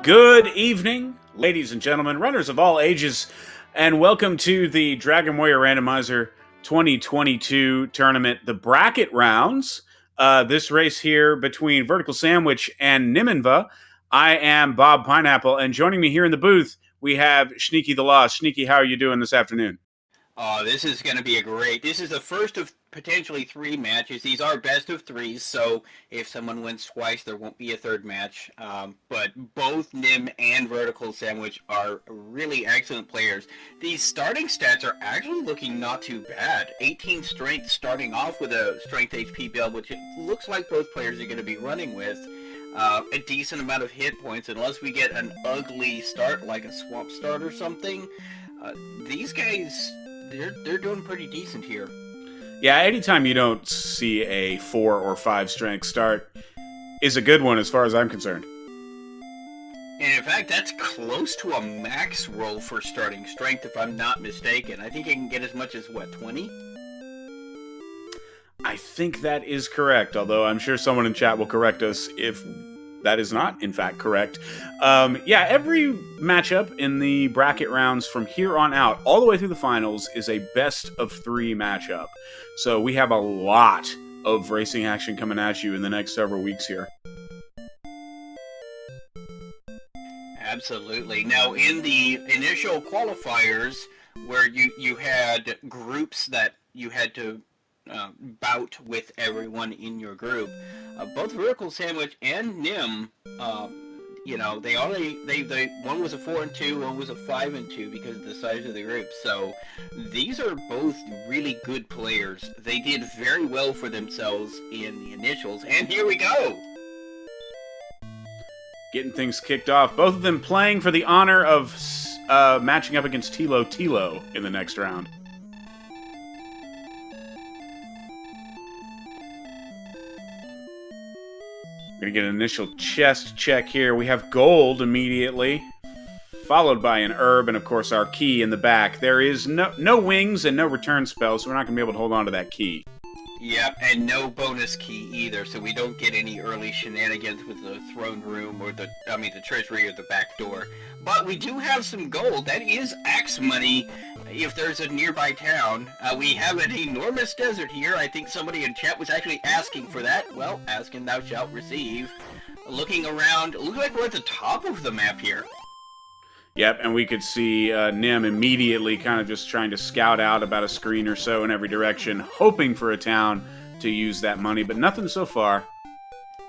Good evening, ladies and gentlemen, runners of all ages, and welcome to the Dragon Warrior Randomizer 2022 tournament, the bracket rounds. This race here between Vertical Sandwich and Nimanva. I am Bob Pineapple, and joining me here in the booth, we have Sneaky the Lost. Sneaky, how are you doing this afternoon? This is going to be this is the first of potentially three matches. These are best of threes, so if someone wins twice, there won't be a third match. But both Nim and Vertical Sandwich are really excellent players. These starting stats are actually looking not too bad. 18 strength starting off with a strength HP build, which it looks like both players are going to be running with. A decent amount of hit points, unless we get an ugly start like a swamp start or something. These guys... They're doing pretty decent here. Yeah, anytime you don't see a 4 or 5 strength start is a good one as far as I'm concerned. And in fact, that's close to a max roll for starting strength, if I'm not mistaken. I think I can get as much as, 20? I think that is correct, although I'm sure someone in chat will correct us if that is not, in fact, correct. Yeah, every matchup in the bracket rounds from here on out, all the way through the finals, is a best-of-3 matchup. So we have a lot of racing action coming at you in the next several weeks here. Absolutely. Now, in the initial qualifiers, where you had groups that you had to bout with everyone in your group, both Vertical Sandwich and Nim, they one was a 4 and 2, one was a 5 and 2 because of the size of the group. So these are both really good players. They did very well for themselves in the initials, and here we go. Getting things kicked off. Both of them playing for the honor of matching up against Tilo in the next round. Gonna get an initial chest check here. We have gold immediately, followed by an herb, and of course our key in the back. There is no wings and no return spell, so we're not gonna be able to hold on to that key. Yep, and no bonus key either, so we don't get any early shenanigans with the throne room or the treasury or the back door. But we do have some gold. That is axe money if there's a nearby town. We have an enormous desert here. I think somebody in chat was actually asking for that. Well, ask and thou shalt receive. Looking around, it looks like we're at the top of the map here. Yep, and we could see Nim immediately kind of just trying to scout out about a screen or so in every direction, hoping for a town to use that money, but nothing so far.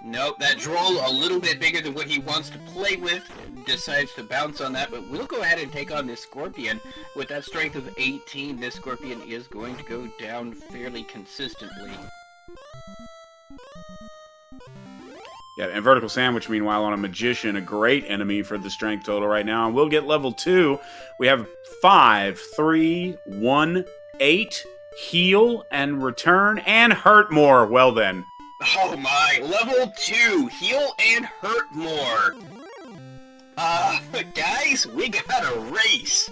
Nope, that droll a little bit bigger than what he wants to play with, decides to bounce on that, but we'll go ahead and take on this Scorpion. With that strength of 18, this Scorpion is going to go down fairly consistently. Yeah, and Vertical Sandwich, meanwhile, on a Magician, a great enemy for the strength total right now. And we'll get level 2. We have 5, 3, 1, 8, heal and return, and hurt more. Well then. Oh my, level 2, heal and hurt more. Guys, we got a race.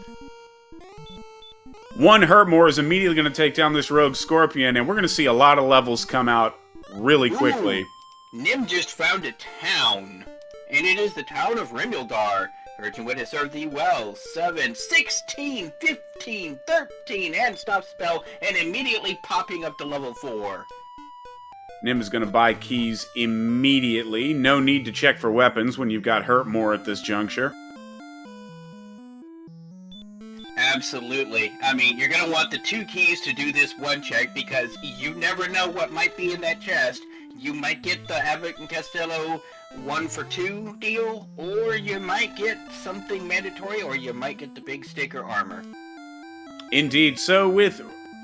1 hurt more is immediately going to take down this rogue Scorpion, and we're going to see a lot of levels come out really quickly. Ooh. Nim just found a town, and it is the town of Remildar. Urgent Wit has served thee well. 7, 16, 15, 13, and stop spell, and immediately popping up to level 4. Nim is going to buy keys immediately. No need to check for weapons when you've got hurt more at this juncture. Absolutely. I mean, you're going to want the 2 keys to do this one check, because you never know what might be in that chest. You might get the Havoc and Castello 1 for 2 deal, or you might get something mandatory, or you might get the big sticker armor. Indeed. So with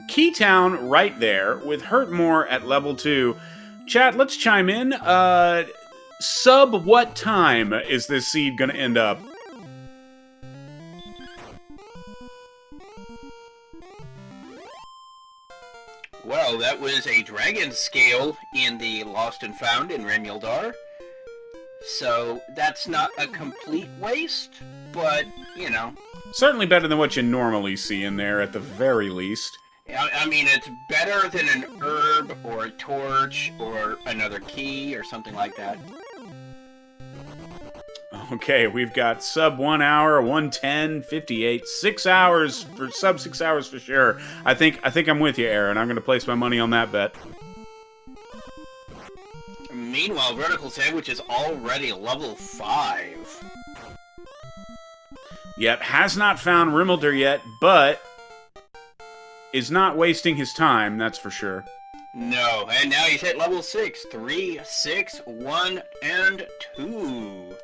Keytown right there, with Hurtmore at level 2, chat, let's chime in. Sub what time is this seed going to end up? Well, that was a dragon scale in the Lost and Found in Remildar. So that's not a complete waste, but, you know. Certainly better than what you normally see in there, at the very least. I mean, it's better than an herb or a torch or another key or something like that. Okay, we've got sub 1 hour, 110, 58, 6 hours for sub 6 hours for sure. I think I'm with you, Aaron. I'm going to place my money on that bet. Meanwhile, Vertical Sandwich is already level 5. Yep, has not found Rimmelder yet, but is not wasting his time, that's for sure. No, and now he's hit level 6. 3, 6, 1, and 2.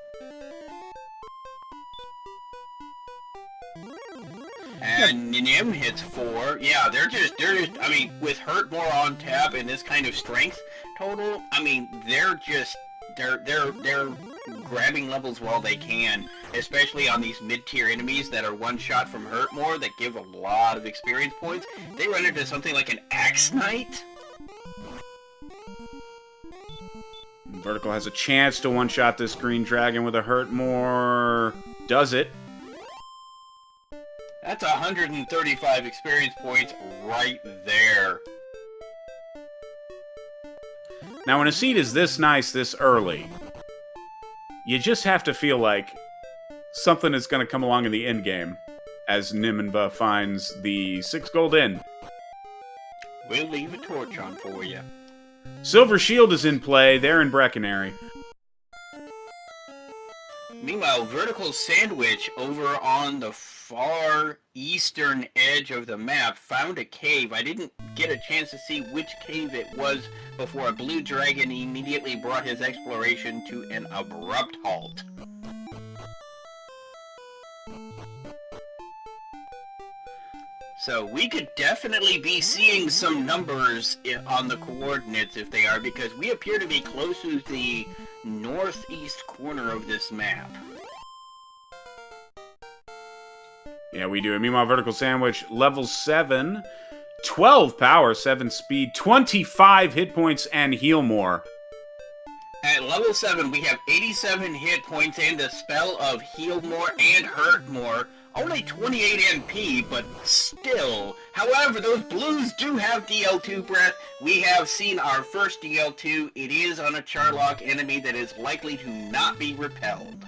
And Nim hits 4. Yeah, they're just, I mean, with Hurt More on tap and this kind of strength total, I mean, they're grabbing levels while they can, especially on these mid-tier enemies that are one shot from Hurt More that give a lot of experience points. They run into something like an Axe Knight. Vertical has a chance to one-shot this green dragon with a Hurt More. Does it? That's 135 experience points right there. Now, when a seed is this nice this early, you just have to feel like something is going to come along in the end game as Nimanva finds the 6 gold in. We'll leave a torch on for you. Silver Shield is in play. They're in Breckenary. Meanwhile, Vertical Sandwich over on the far eastern edge of the map found a cave. I didn't get a chance to see which cave it was before a blue dragon immediately brought his exploration to an abrupt halt. So we could definitely be seeing some numbers on the coordinates if they are, because we appear to be close to the northeast corner of this map. Yeah, we do. Meanwhile, Vertical Sandwich, level 7, 12 power, 7 speed, 25 hit points, and heal more. At level 7, we have 87 hit points and the spell of Heal More and Hurt More. Only 28 MP, but still. However, those blues do have DL2 breath. We have seen our first DL2. It is on a Charlock enemy that is likely to not be repelled.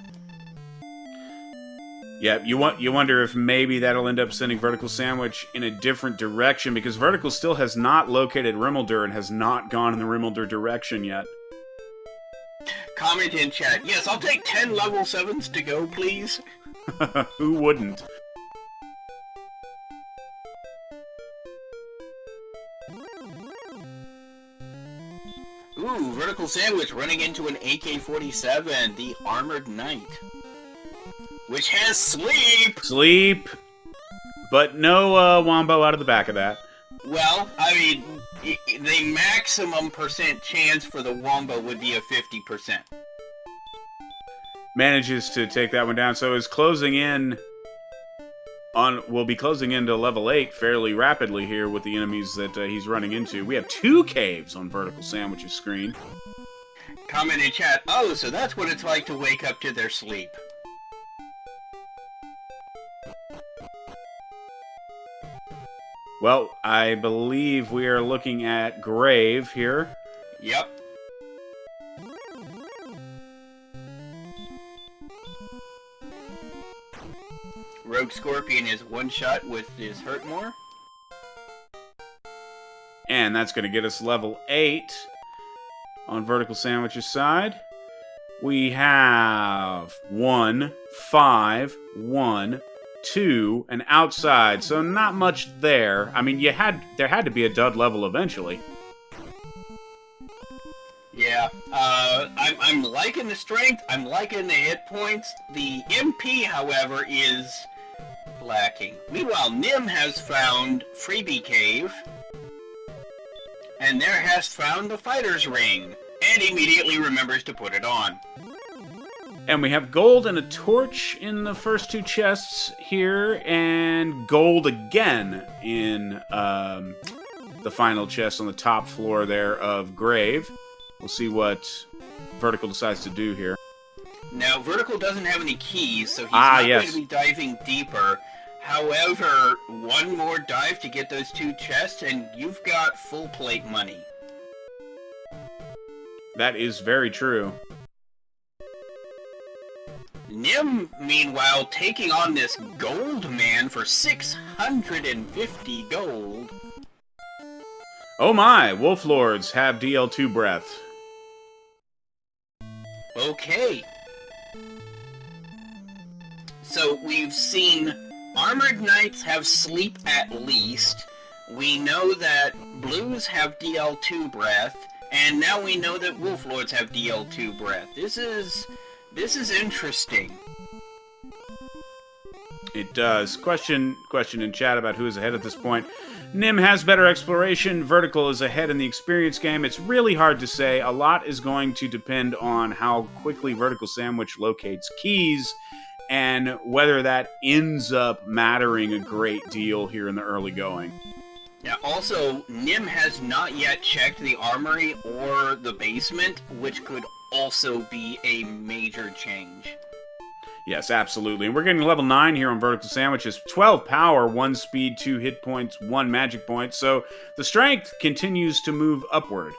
Yeah, you wonder if maybe that'll end up sending Vertical Sandwich in a different direction, because Vertical still has not located Rimmelder and has not gone in the Rimmelder direction yet. Comment in chat. Yes, I'll take 10 level 7s to go, please. Who wouldn't? Ooh, Vertical Sandwich running into an AK-47, the Armored Knight. Which has sleep! Sleep! But no Wombo out of the back of that. Well, I mean, the maximum percent chance for the Wombo would be a 50%. Manages to take that one down, so is closing in on, will be closing into level 8 fairly rapidly here with the enemies that he's running into. We have 2 caves on Vertical Sandwich's screen. Comment in chat, oh, so that's what it's like to wake up to their sleep. Well, I believe we are looking at Grave here. Yep. Rogue Scorpion is one shot with his Hurt More. And that's going to get us level 8 on Vertical Sandwich's side. We have 1, 5, 1, 2, and outside, so not much there. I mean, there had to be a dud level eventually. Yeah, I'm liking the strength, I'm liking the hit points. The MP, however, is lacking. Meanwhile, Nim has found Freebie Cave, and there has found the Fighter's Ring, and immediately remembers to put it on. And we have gold and a torch in the first 2 chests here, and gold again in the final chest on the top floor there of Grave. We'll see what Vertical decides to do here. Now, Vertical doesn't have any keys, so he's not going to be diving deeper. However, one more dive to get those 2 chests, and you've got full plate money. That is very true. Nim, meanwhile, taking on this gold man for 650 gold. Oh my, Wolf Lords have DL2 breath. Okay. So we've seen Armored Knights have sleep at least. We know that Blues have DL2 breath, and now we know that Wolf Lords have DL2 breath. This is interesting. It does. Question in chat about who is ahead at this point. Nim has better exploration. Vertical is ahead in the experience game. It's really hard to say. A lot is going to depend on how quickly Vertical Sandwich locates keys and whether that ends up mattering a great deal here in the early going. Yeah, also, Nim has not yet checked the armory or the basement, which could also be a major change. Yes, absolutely. And we're getting level 9 here on Vertical Sandwiches. 12 power, 1 speed, 2 hit points, 1 magic point. So the strength continues to move upward.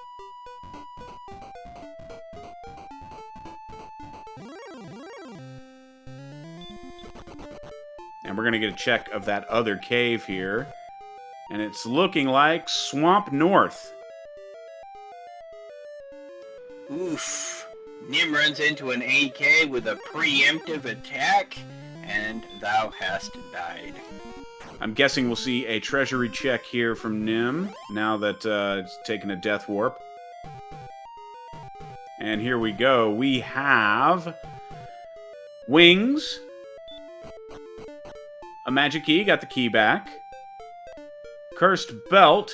And we're going to get a check of that other cave here. And it's looking like Swamp North. Oof. Nim runs into an AK with a preemptive attack, and thou hast died. I'm guessing we'll see a treasury check here from Nim, now that it's taken a death warp. And here we go. We have wings, a magic key, got the key back, cursed belt,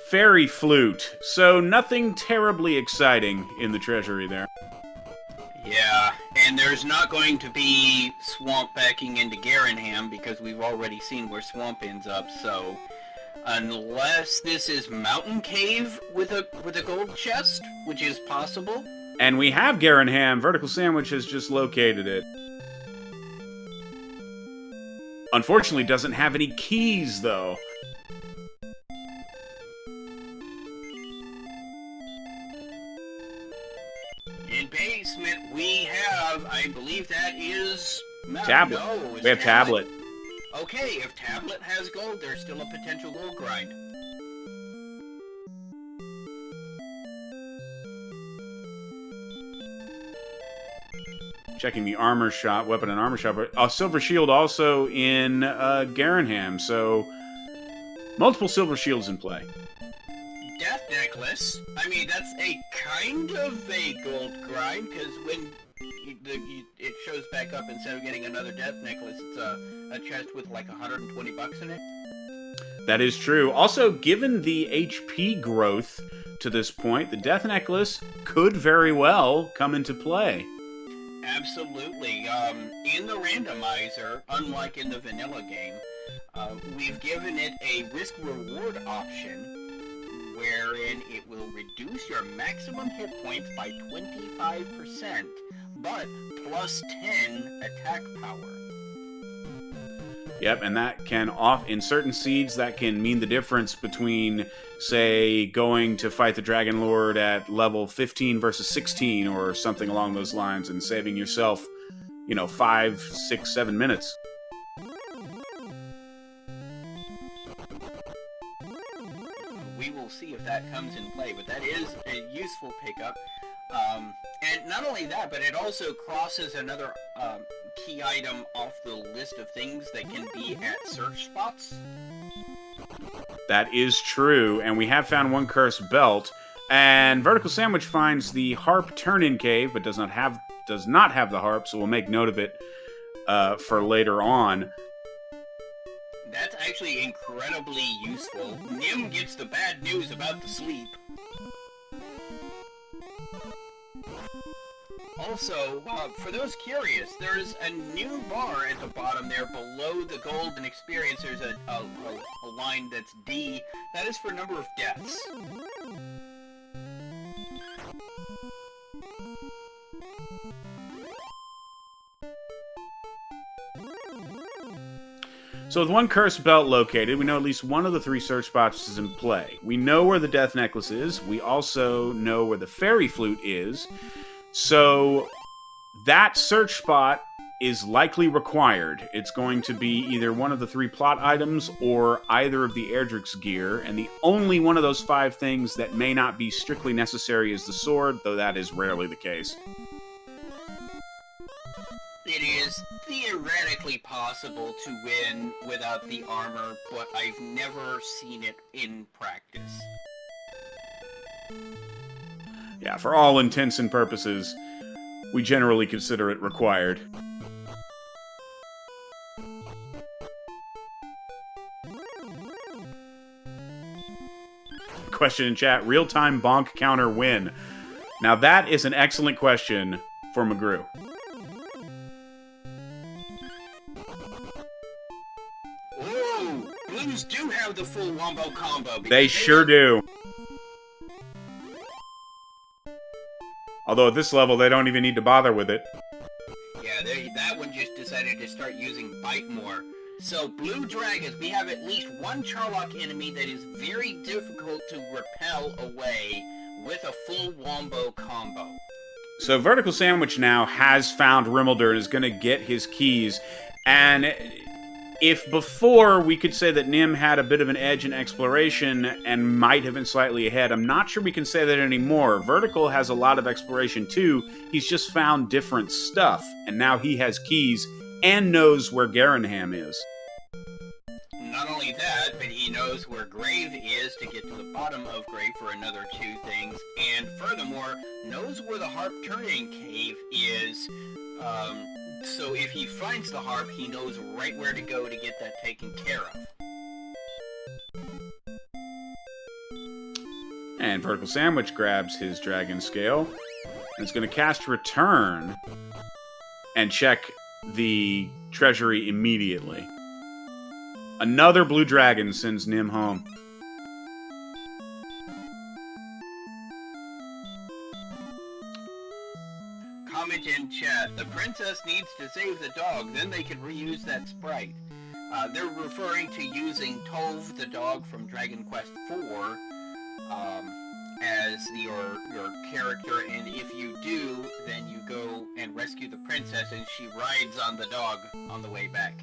fairy flute. So nothing terribly exciting in the treasury there. Yeah, and there's not going to be Swamp backing into Garanham because we've already seen where Swamp ends up, so unless this is Mountain Cave with a gold chest, which is possible. And we have Garanham. Vertical Sandwich has just located it. Unfortunately, doesn't have any keys, though. In basement, we have, I believe that is... Tablet. No, We have Tablet. Okay, if Tablet has gold, there's still a potential gold grind. Checking the armor shop, weapon and armor shop. Silver shield also in Garanham, so multiple silver shields in play. Death necklace. I mean, that's a kind of a gold grind, because when it shows back up, instead of getting another death necklace, it's a chest with like 120 bucks in it. That is true. Also, given the HP growth to this point, the death necklace could very well come into play. Absolutely. In the randomizer, unlike in the vanilla game, we've given it a risk-reward option, wherein it will reduce your maximum hit points by 25%, but plus 10 attack power. Yep, and that can in certain seeds, that can mean the difference between, say, going to fight the Dragon Lord at level 15 versus 16 or something along those lines and saving yourself, 5, 6, 7 minutes. We will see if that comes in play, but that is a useful pickup. And not only that, but it also crosses another key item off the list of things that can be at search spots. That is true, and we have found one cursed belt, and Vertical Sandwich finds the harp turn-in cave, but does not have the harp, so we'll make note of it for later on. That's actually incredibly useful. Nim gets the bad news about the sleep. Also, for those curious, there's a new bar at the bottom there below the gold and experience. There's a line that's D. That is for number of deaths. So with one cursed belt located, we know at least one of the 3 search spots is in play. We know where the death necklace is. We also know where the fairy flute is. So that search spot is likely required. It's going to be either one of the 3 plot items or either of the Erdrick's gear, and the only one of those 5 things that may not be strictly necessary is the sword, though that is rarely the case. It is theoretically possible to win without the armor, but I've never seen it in practice. Yeah, for all intents and purposes, we generally consider it required. Question in chat, real-time bonk counter win. Now that is an excellent question for McGrew. Ooh, Blues do have the full wombo combo. They sure do. Although at this level, they don't even need to bother with it. Yeah, that one just decided to start using Bite more. So, Blue Dragons, we have at least one Charlock enemy that is very difficult to repel away with a full wombo combo. So Vertical Sandwich now has found Rimmelder and is going to get his keys. And if before we could say that Nim had a bit of an edge in exploration and might have been slightly ahead, I'm not sure we can say that anymore. Vertical has a lot of exploration too. He's just found different stuff, and now he has keys and knows where Garanham is. Not only that, but he knows where Grave is to get to the bottom of Grave for another 2 things, and furthermore, knows where the Harp Turning Cave is. So if he finds the harp, he knows right where to go to get that taken care of. And Vertical Sandwich grabs his Dragon Scale and is going to cast Return and check the treasury immediately. Another blue dragon sends Nim home. Comment in chat, the princess needs to save the dog, then they can reuse that sprite. They're referring to using Tove the dog from Dragon Quest IV as your character, and if you do, then you go and rescue the princess and she rides on the dog on the way back.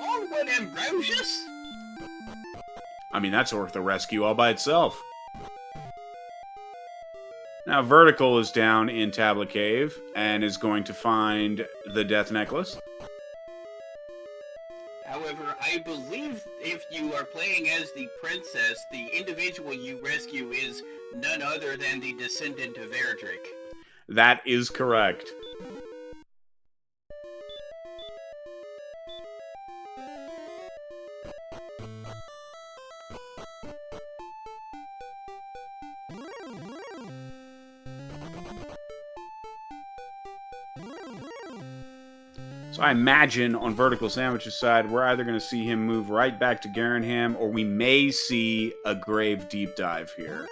Onward, Ambrosius! I mean, that's worth a rescue all by itself. Now, Vertical is down in Tablet Cave and is going to find the Death Necklace. However, I believe if you are playing as the princess, the individual you rescue is none other than the descendant of Erdrick. That is correct. So I imagine on Vertical Sandwich's side, we're either going to see him move right back to Garanham, or we may see a Grave deep dive here.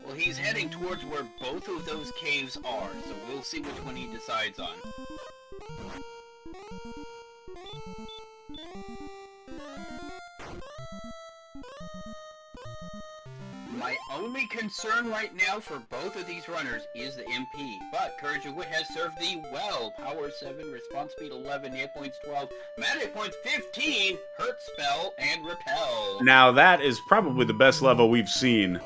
Well, he's heading towards where both of those caves are, so we'll see which one he decides on. My only concern right now for both of these runners is the MP, but Courage of Wit has served thee well. Power 7, response speed 11, hit points 12, mana points 15, hurt spell, and repel. Now that is probably the best level we've seen,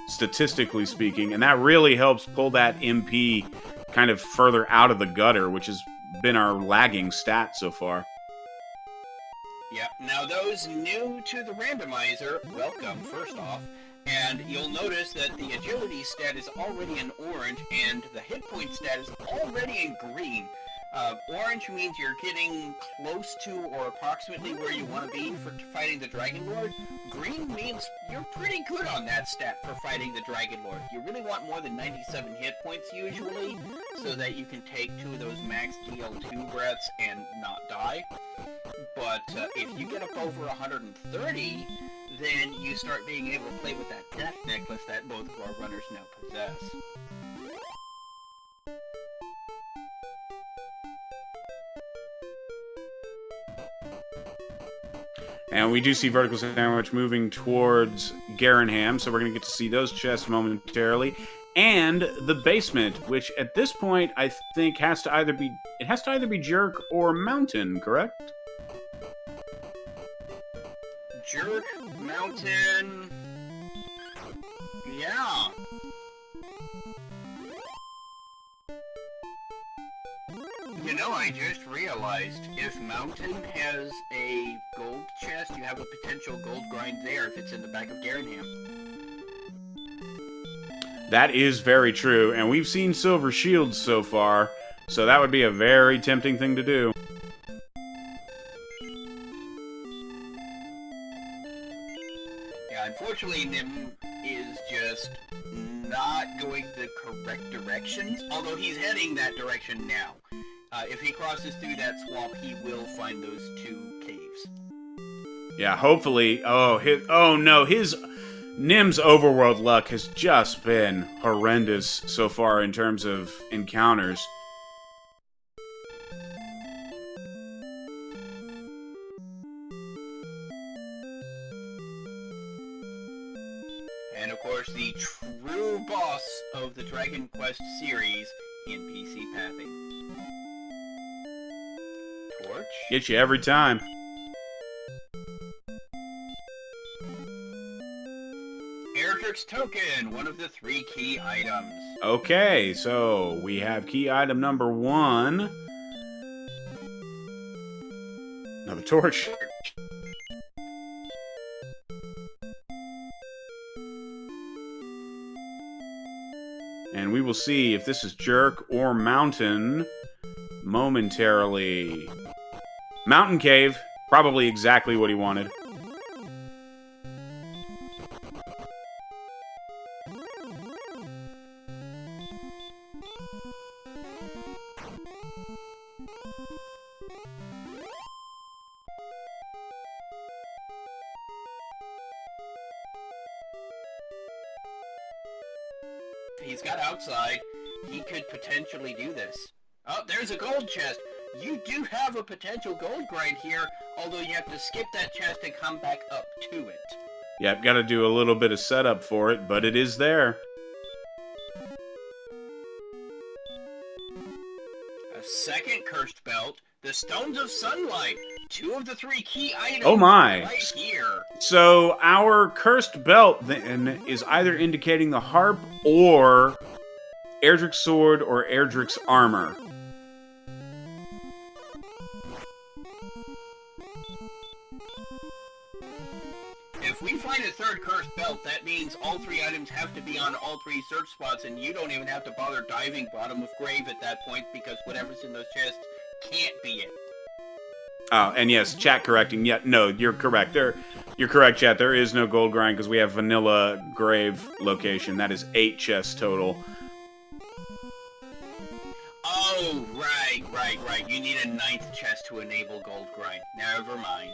statistically speaking, and that really helps pull that MP kind of further out of the gutter, which has been our lagging stat so far. Yep, now those new to the randomizer, welcome, first off, and you'll notice that the agility stat is already in orange, and the hit point stat is already in green. Orange means you're getting close to or approximately where you want to be for fighting the Dragon Lord. Green means you're pretty good on that stat for fighting the Dragon Lord. You really want more than 97 hit points usually, so that you can take 2 of those max DL2 breaths and not die. But if you get up over 130, then you start being able to play with that Death Necklace that both of our runners now possess. And we do see Vertical Sandwich moving towards Garanham, so we're going to get to see those chests momentarily. And the basement, which at this point I think has to either be Jerk or Mountain, correct? Jerk, Mountain. Yeah. You know, I just realized if Mountain has a gold chest, you have a potential gold grind there if it's in the back of Garanham. That is very true, and we've seen silver shields so far, so that would be a very tempting thing to do. Yeah, unfortunately, Nim is just not going the correct directions, although he's heading that direction now. If he crosses through that swamp, he will find those 2 caves. Yeah, hopefully. Oh no, his Nim's overworld luck has just been horrendous so far in terms of encounters. And of course, the true boss of the Dragon Quest series, NPC pathing. Torch? Gets you every time. Erdrick's Token, one of the 3 key items. Okay, so we have key item number 1. Another torch. And we will see if this is Jerk or Mountain momentarily. Mountain Cave, probably exactly what he wanted. If he's got outside, he could potentially do this. Oh, there's a gold chest. You do have a potential gold grind here, although you have to skip that chest and come back up to it. Yep, gotta do a little bit of setup for it, but it is there. A second cursed belt, the Stones of Sunlight, 2 of the 3 key items. Oh my! Right here. So our cursed belt then is either indicating the harp or Erdrick's sword or Erdrick's armor. If we find a third cursed belt, that means all 3 items have to be on all 3 search spots, and you don't even have to bother diving bottom of grave at that point, because whatever's in those chests can't be it. Oh, and yes, chat correcting. Yeah, no, you're correct. You're correct, chat. There is no gold grind because we have vanilla grave location. That is 8 chests total. Oh, right. You need a 9th chest to enable gold grind. Never mind.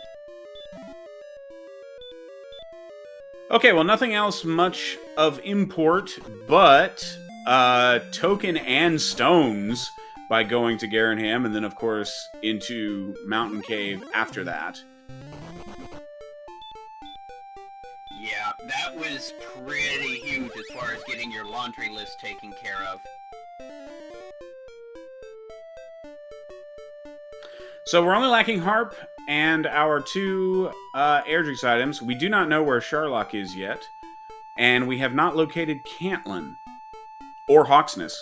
Okay, well, nothing else much of import, but token and stones by going to Garanham, and then, of course, into Mountain Cave after that. Yeah, that was pretty huge as far as getting your laundry list taken care of. So we're only lacking Harp and our 2 Erdrick's items. We do not know where Sharlock is yet, and we have not located Cantlin, or Hawksness,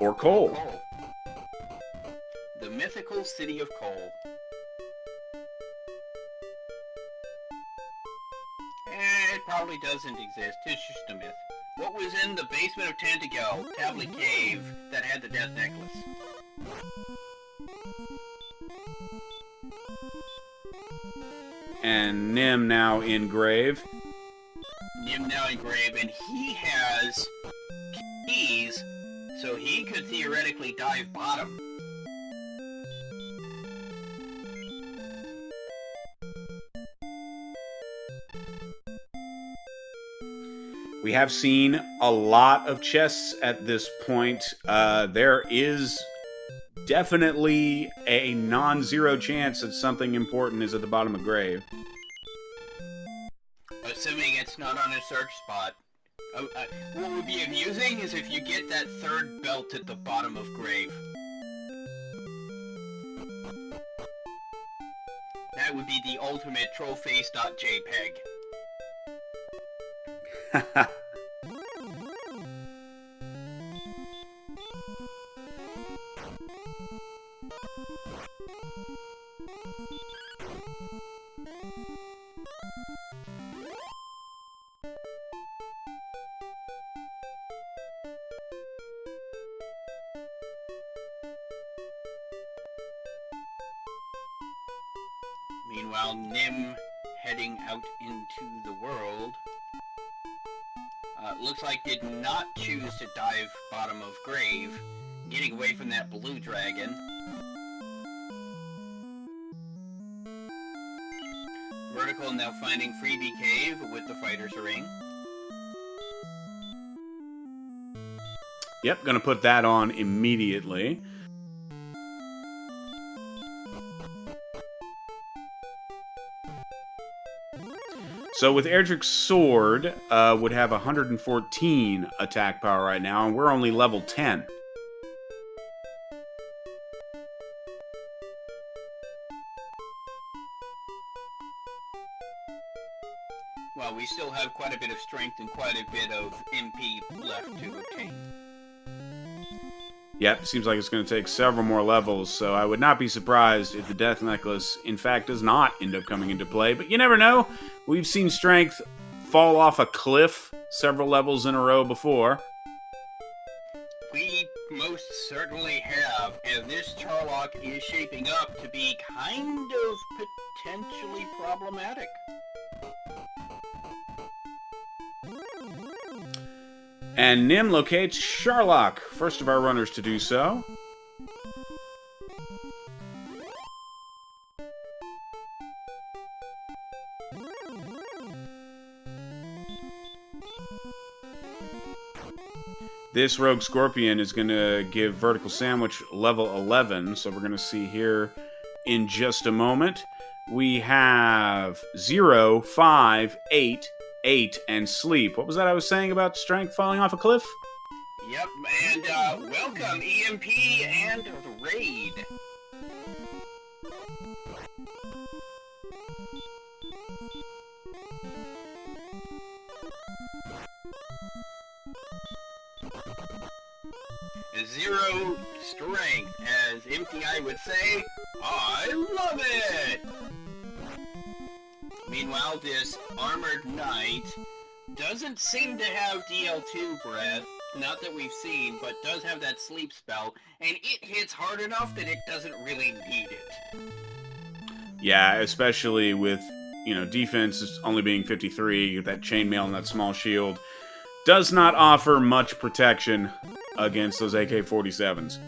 or Cole. Coal. The mythical city of Coal. It probably doesn't exist. It's just a myth. What was in the basement of Tantegel, Tablet Cave, that had the death necklace? And Nim now in grave. Nim now in grave, and he has keys, so he could theoretically dive bottom. We have seen a lot of chests at this point. There is definitely a non-zero chance that something important is at the bottom of grave. Assuming it's not on a search spot. What would be amusing is if you get that third belt at the bottom of Grave. That would be the ultimate trollface.jpg. Meanwhile, Nim heading out into the world. Looks like did not choose to dive bottom of Grave, getting away from that blue dragon. Vertical now finding Freebie Cave with the Fighter's Ring. Yep, gonna put that on immediately. So with Erdrick's sword, would have 114 attack power right now, and we're only level 10. Well, we still have quite a bit of strength and quite a bit of MP left to obtain. Yep, seems like it's going to take several more levels, so I would not be surprised if the Death Necklace, in fact, does not end up coming into play. But you never know. We've seen strength fall off a cliff several levels in a row before. We most certainly have, and this Charlock is shaping up to be kind of potentially problematic. And Nim locates Charlock, first of our runners to do so. This Rogue Scorpion is going to give Vertical Sandwich level 11, so we're going to see here in just a moment. We have 0, 5, 8, 8, and sleep. What was that I was saying about strength falling off a cliff? Yep, and welcome EMP and the raid. Zero strength, as MTI would say, I love it! Meanwhile, this Armored Knight doesn't seem to have DL2 breath, not that we've seen, but does have that sleep spell, and it hits hard enough that it doesn't really need it. Yeah, especially with, defense is only being 53, that chainmail and that small shield does not offer much protection against those AK-47s.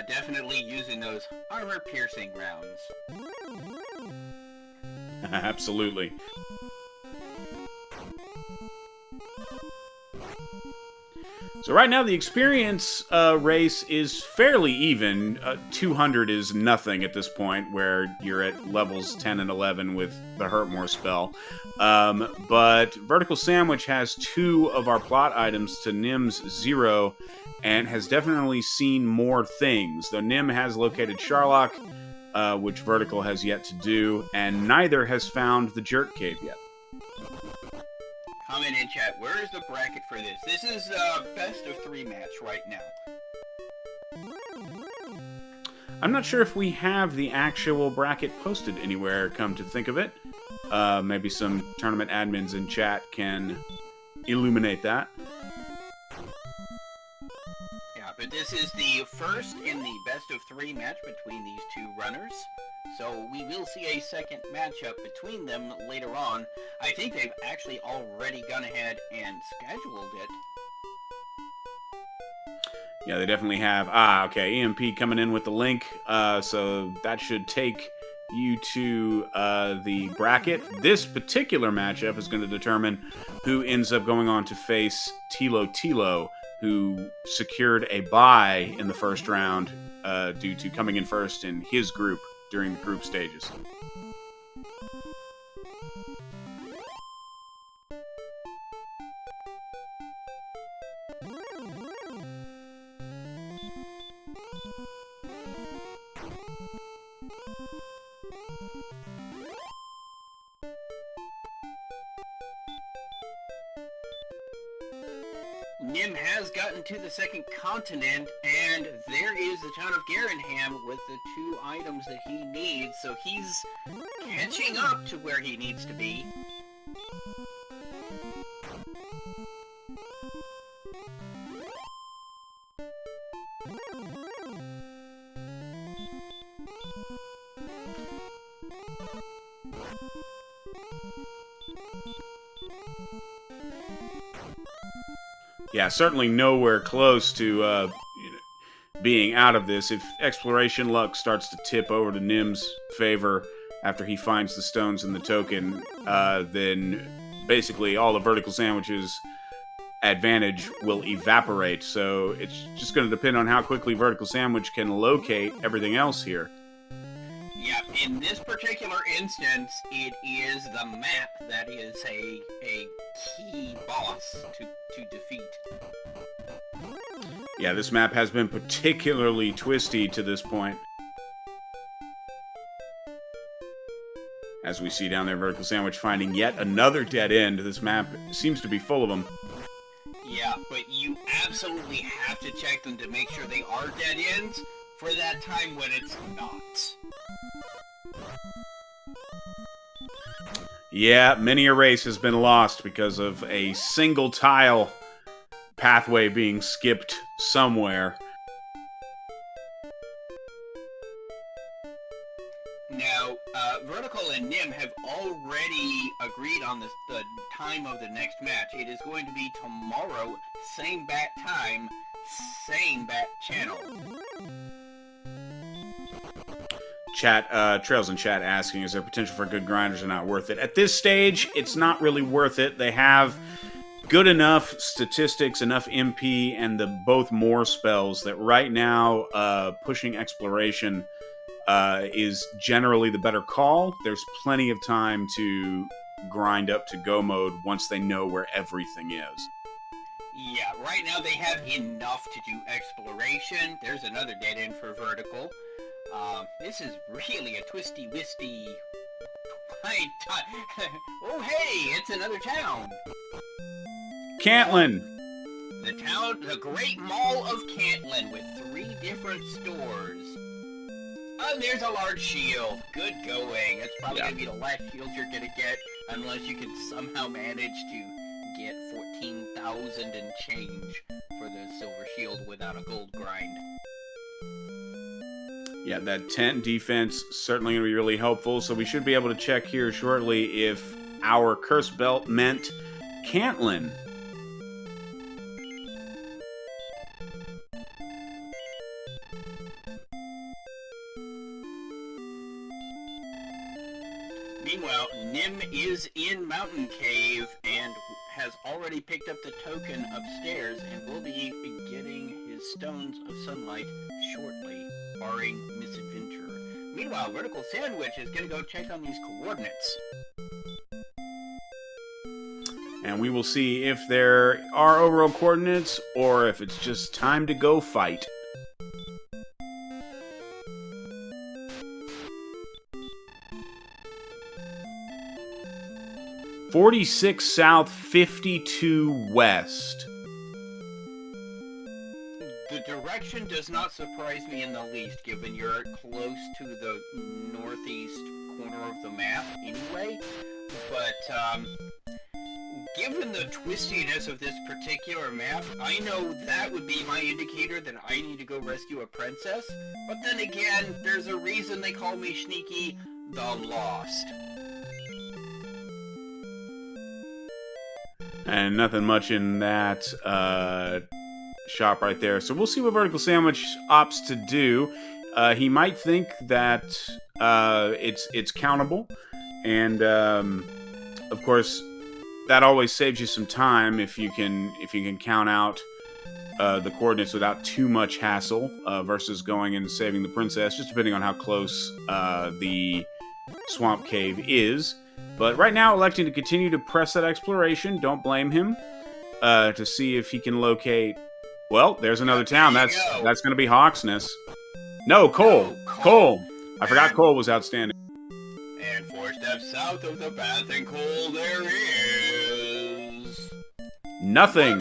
Definitely using those armor-piercing rounds. Absolutely. So right now the experience race is fairly even. 200 is nothing at this point, where you're at levels 10 and 11 with the Hurtmore spell. But Vertical Sandwich has 2 of our plot items to Nim's 0, and has definitely seen more things. Though Nim has located Charlock, which Vertical has yet to do, and neither has found the Jerk Cave yet. Comment in chat, where is the bracket for this? This is best of 3 match right now. I'm not sure if we have the actual bracket posted anywhere, come to think of it. Maybe some tournament admins in chat can illuminate that. Yeah, but this is the first in the best of 3 match between these 2 runners. So we will see a second matchup between them later on. I think they've actually already gone ahead and scheduled it. Yeah, they definitely have. Okay, EMP coming in with the link. So that should take you to the bracket. This particular matchup is going to determine who ends up going on to face Tilo, who secured a bye in the first round due to coming in first in his group during the group stages. Nim has gotten to the second continent, and there is the town of Garenham with the 2 items that he needs, so he's catching up to where he needs to be. Yeah, certainly nowhere close to being out of this. If exploration luck starts to tip over to Nim's favor after he finds the stones in the token, then basically all the vertical sandwiches advantage will evaporate. So it's just going to depend on how quickly vertical sandwich can locate everything else here. Yeah, in this particular instance, it is the map that is a key boss to defeat. Yeah, this map has been particularly twisty to this point. As we see down there, vertical sandwich finding yet another dead end. This map seems to be full of them. Yeah, but you absolutely have to check them to make sure they are dead ends for that time when it's not. Yeah, many a race has been lost because of a single tile pathway being skipped somewhere. Now, Vertical and Nim have already agreed on the time of the next match. It is going to be tomorrow, same bat time, same bat channel. Trails in chat asking, is there potential for good grinders or not worth it? At this stage, it's not really worth it. They have good enough statistics, enough MP, and the both more spells that right now pushing exploration is generally the better call. There's plenty of time to grind up to go mode once they know where everything is. Yeah, right now they have enough to do exploration. There's another dead end for Vertical. This is really a twisty-wisty... Oh, hey, it's another town! Cantlin! The Great Mall of Cantlin with 3 different stores. And there's a large shield. Good going. That's probably going to be the last shield you're going to get, unless you can somehow manage to get 14,000 and change for the silver shield without a gold grind. Yeah, that tent defense certainly going to be really helpful, so we should be able to check here shortly if our curse belt meant Cantlin. Meanwhile, Nim is in Mountain Cave and has already picked up the token upstairs and will be getting his Stones of Sunlight shortly, barring misadventure. Meanwhile, Vertical Sandwich is going to go check on these coordinates. And we will see if there are overall coordinates or if it's just time to go fight. "46 south, 52 west." The direction does not surprise me in the least, given you're close to the northeast corner of the map anyway. But, given the twistiness of this particular map, I know that would be my indicator that I need to go rescue a princess. But then again, there's a reason they call me Sneaky the Lost. And nothing much in that shop right there. So we'll see what Vertical Sandwich opts to do. He might think that it's countable. And, of course, that always saves you some time if you can count out the coordinates without too much hassle versus going and saving the princess, just depending on how close the swamp cave is. But right now, electing to continue to press that exploration. Don't blame him. To see if he can locate... Well, there's another town. That's going to be Hawksness. No, Cole. Cole. I forgot Cole was outstanding. And 4 steps south of the path in Cole, there is... Nothing.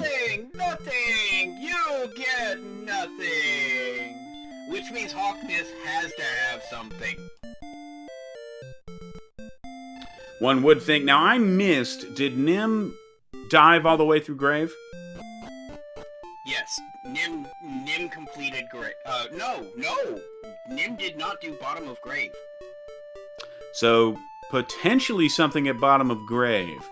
Nothing. You get nothing. Which means Hawksness has to have something. One would think. Now, I missed. Did Nim dive all the way through Grave? Yes. Nim completed Grave. No. Nim did not do bottom of Grave. So, potentially something at bottom of Grave.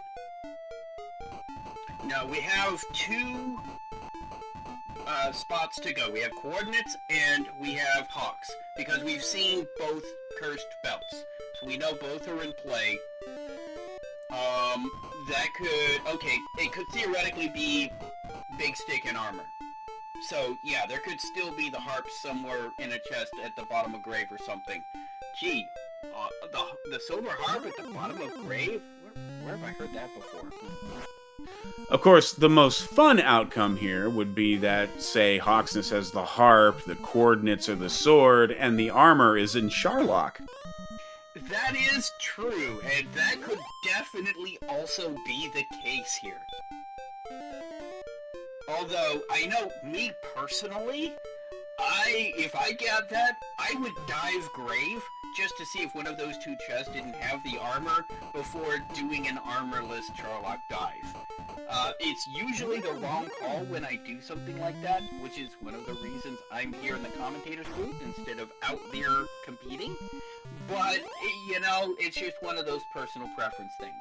No, we have 2 spots to go. We have coordinates and we have hawks. Because we've seen both cursed belts. So we know both are in play. That could... Okay, it could theoretically be Big Stick and Armor. So, yeah, there could still be the harp somewhere in a chest at the bottom of Grave or something. Gee, the silver harp at the bottom of Grave? Where have I heard that before? Of course, the most fun outcome here would be that, say, Hawksness has the harp, the coordinates are the sword, and the armor is in Sharlock. That is true, and that could definitely also be the case here. Although, I know, me personally, if I got that, I would dive Grave just to see if one of those 2 chests didn't have the armor before doing an armorless Sharlock dive. It's usually the wrong call when I do something like that, which is one of the reasons I'm here in the commentator's booth instead of out there competing. But, you know, it's just one of those personal preference things.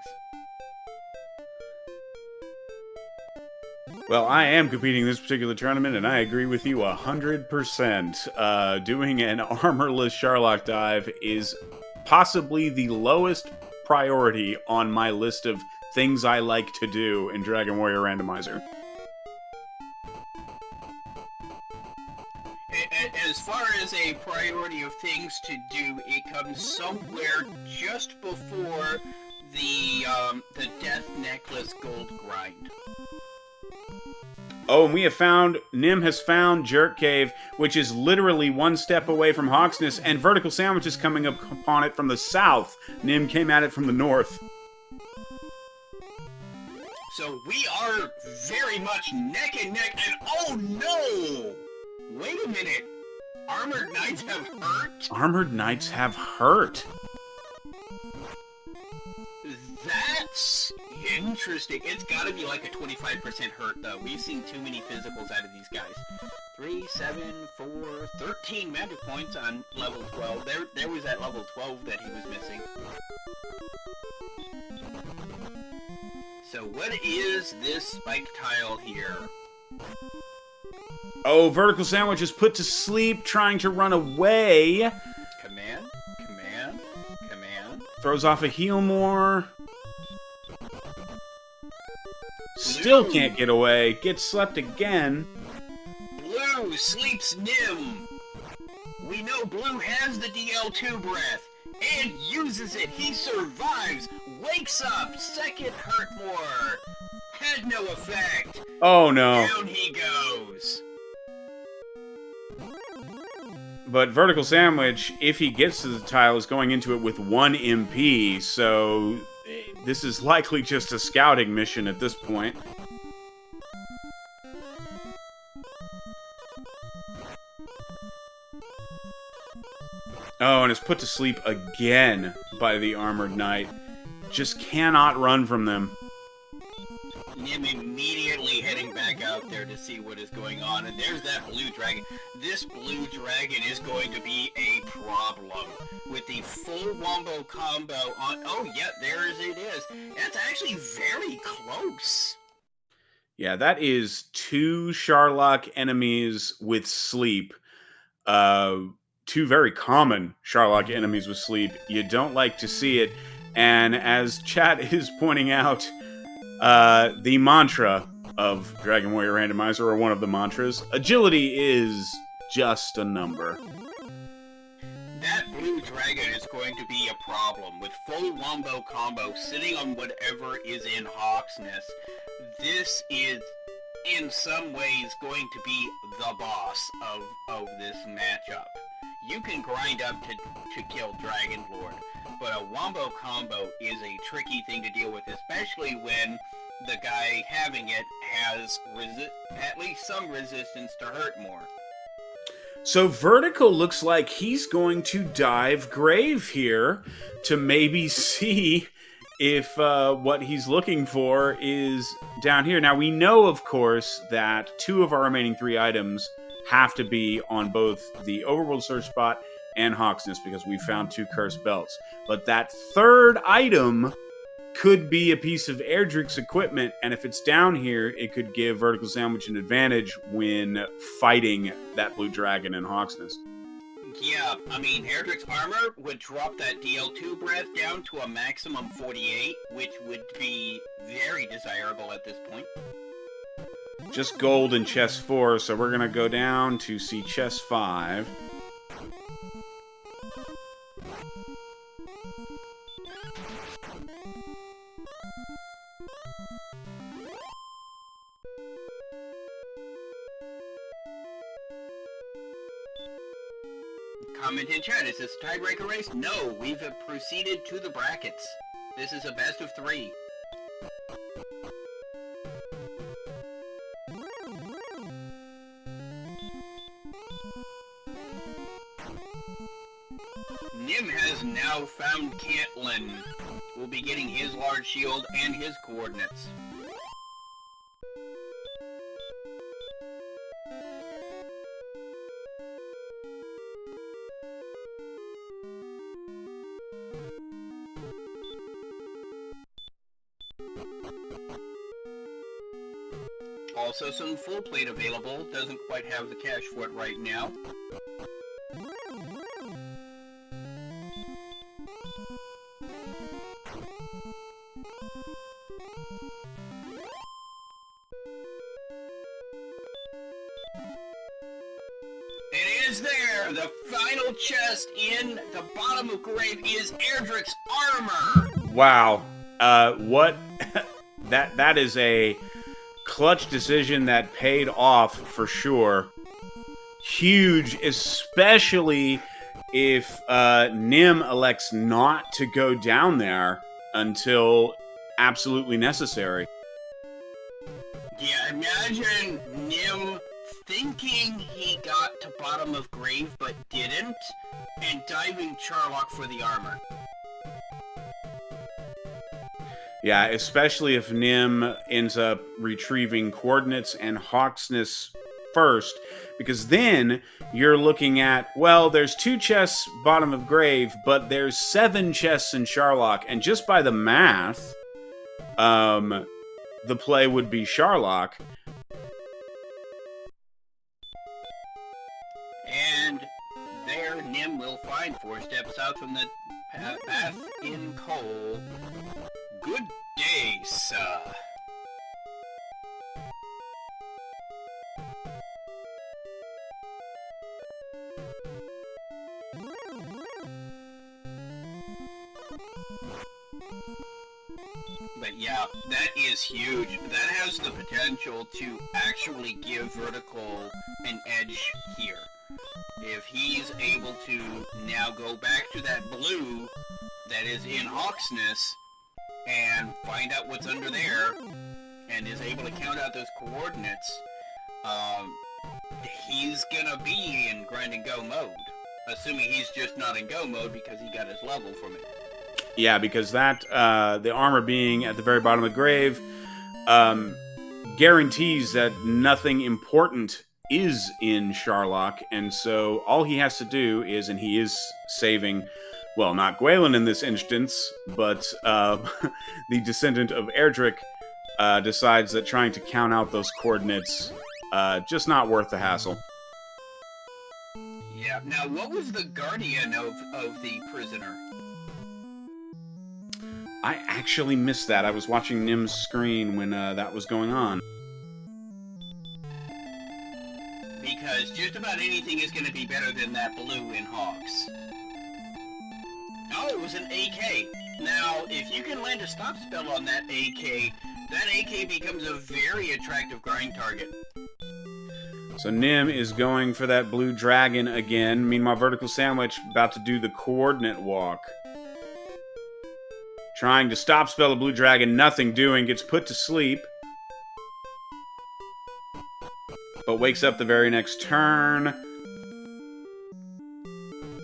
Well, I am competing in this particular tournament, and I agree with you 100%. Doing an armorless Sharlock dive is possibly the lowest priority on my list of things I like to do in Dragon Warrior Randomizer. As far as a priority of things to do, it comes somewhere just before the Death Necklace Gold Grind. Oh, and Nim has found Jerk Cave, which is literally 1 step away from Hawksness, and Vertical Sandwich is coming up upon it from the south. Nim came at it from the north. So we are very much neck and neck, and oh no! Wait a minute! Armored Knights have hurt? Armored Knights have hurt. That's interesting. It's gotta be like a 25% hurt, though. We've seen too many physicals out of these guys. 3, 7, 4, 13 magic points on level 12. There was that level 12 that he was missing. So what is this spike tile here? Oh, Vertical Sandwich is put to sleep trying to run away. Command. Throws off a heal more. Still can't get away. Gets slept again. Blue sleeps Nim. We know Blue has the DL2 breath and uses it. He survives. Wakes up. Second hurt more. Had no effect. Oh no. Down he goes. But Vertical Sandwich, if he gets to the tile, is going into it with 1 MP, so this is likely just a scouting mission at this point. Oh, and is put to sleep again by the Armored Knight. Just cannot run from them. Nim immediately heading back out there to see what is going on, and there's that blue dragon. This blue dragon is going to be a problem with the full wombo combo on... Oh, yeah, there it is. That's actually very close. Yeah, that is 2 Sharlock enemies with sleep. 2 very common Sharlock enemies with sleep. You don't like to see it. And as chat is pointing out, the mantra, of Dragon Warrior Randomizer, or one of the mantras. Agility is just a number. That blue dragon is going to be a problem. With full wombo combo sitting on whatever is in Hawksness, this is in some ways going to be the boss of this matchup. You can grind up to kill Dragon Lord, but a wombo combo is a tricky thing to deal with, especially when the guy having it has at least some resistance to hurt more. So Vertical looks like he's going to dive Grave here to maybe see if what he's looking for is down here. Now, we know, of course, that 2 of our remaining 3 items have to be on both the Overworld Search Spot and Hawksness, because we found 2 Cursed Belts. But that 3rd item could be a piece of Erdrick's equipment, and if it's down here, it could give Vertical Sandwich an advantage when fighting that blue dragon in Hawksness. Yeah, I mean, Erdrick's armor would drop that DL2 breath down to a maximum 48, which would be very desirable at this point. Just gold in chest 4, so we're going to go down to see chest 5. Comment in chat, is this a tiebreaker race? No, we've proceeded to the brackets. This is a best of 3. Nim has now found Caitlyn. We'll be getting his large shield and his coordinates. Also some full plate available, doesn't quite have the cash for it right now. It is there! The final chest in the bottom of Grave is Erdrick's armor! Wow. What? That is a clutch decision that paid off for sure. Huge, especially if Nim elects not to go down there until absolutely necessary. Yeah, imagine Nim thinking he got to bottom of Grave but didn't, and diving Charlock for the armor. Yeah, especially if Nim ends up retrieving coordinates and Hawksness first, because then you're looking at, well, there's 2 chests bottom of Grave, but there's 7 chests in Charlock, and just by the math, the play would be Charlock. And there Nim will find 4 steps out from the path in coal. Good day, sir. But yeah, that is huge. That has the potential to actually give Vertical an edge here. If he's able to now go back to that blue that is in Hawksness and find out what's under there, and is able to count out those coordinates, he's gonna be in grind and go mode. Assuming he's just not in go mode because he got his level from it. Yeah, because that, the armor being at the very bottom of the Grave, guarantees that nothing important is in Charlock, and so all he has to do is, and he is saving, well, not Gwalen in this instance, but the descendant of Erdrick decides that trying to count out those coordinates, just not worth the hassle. Yeah, now what was the guardian of the prisoner? I actually missed that. I was watching Nim's screen when that was going on. because just about anything is going to be better than that blue in Hawks. Oh, it was an AK. Now, if you can land a stop spell on that AK becomes a very attractive grind target. So Nim is going for that blue dragon again. Meanwhile, Vertical Sandwich about to do the coordinate walk. Trying to stop spell the blue dragon, nothing doing, gets put to sleep. But wakes up the very next turn.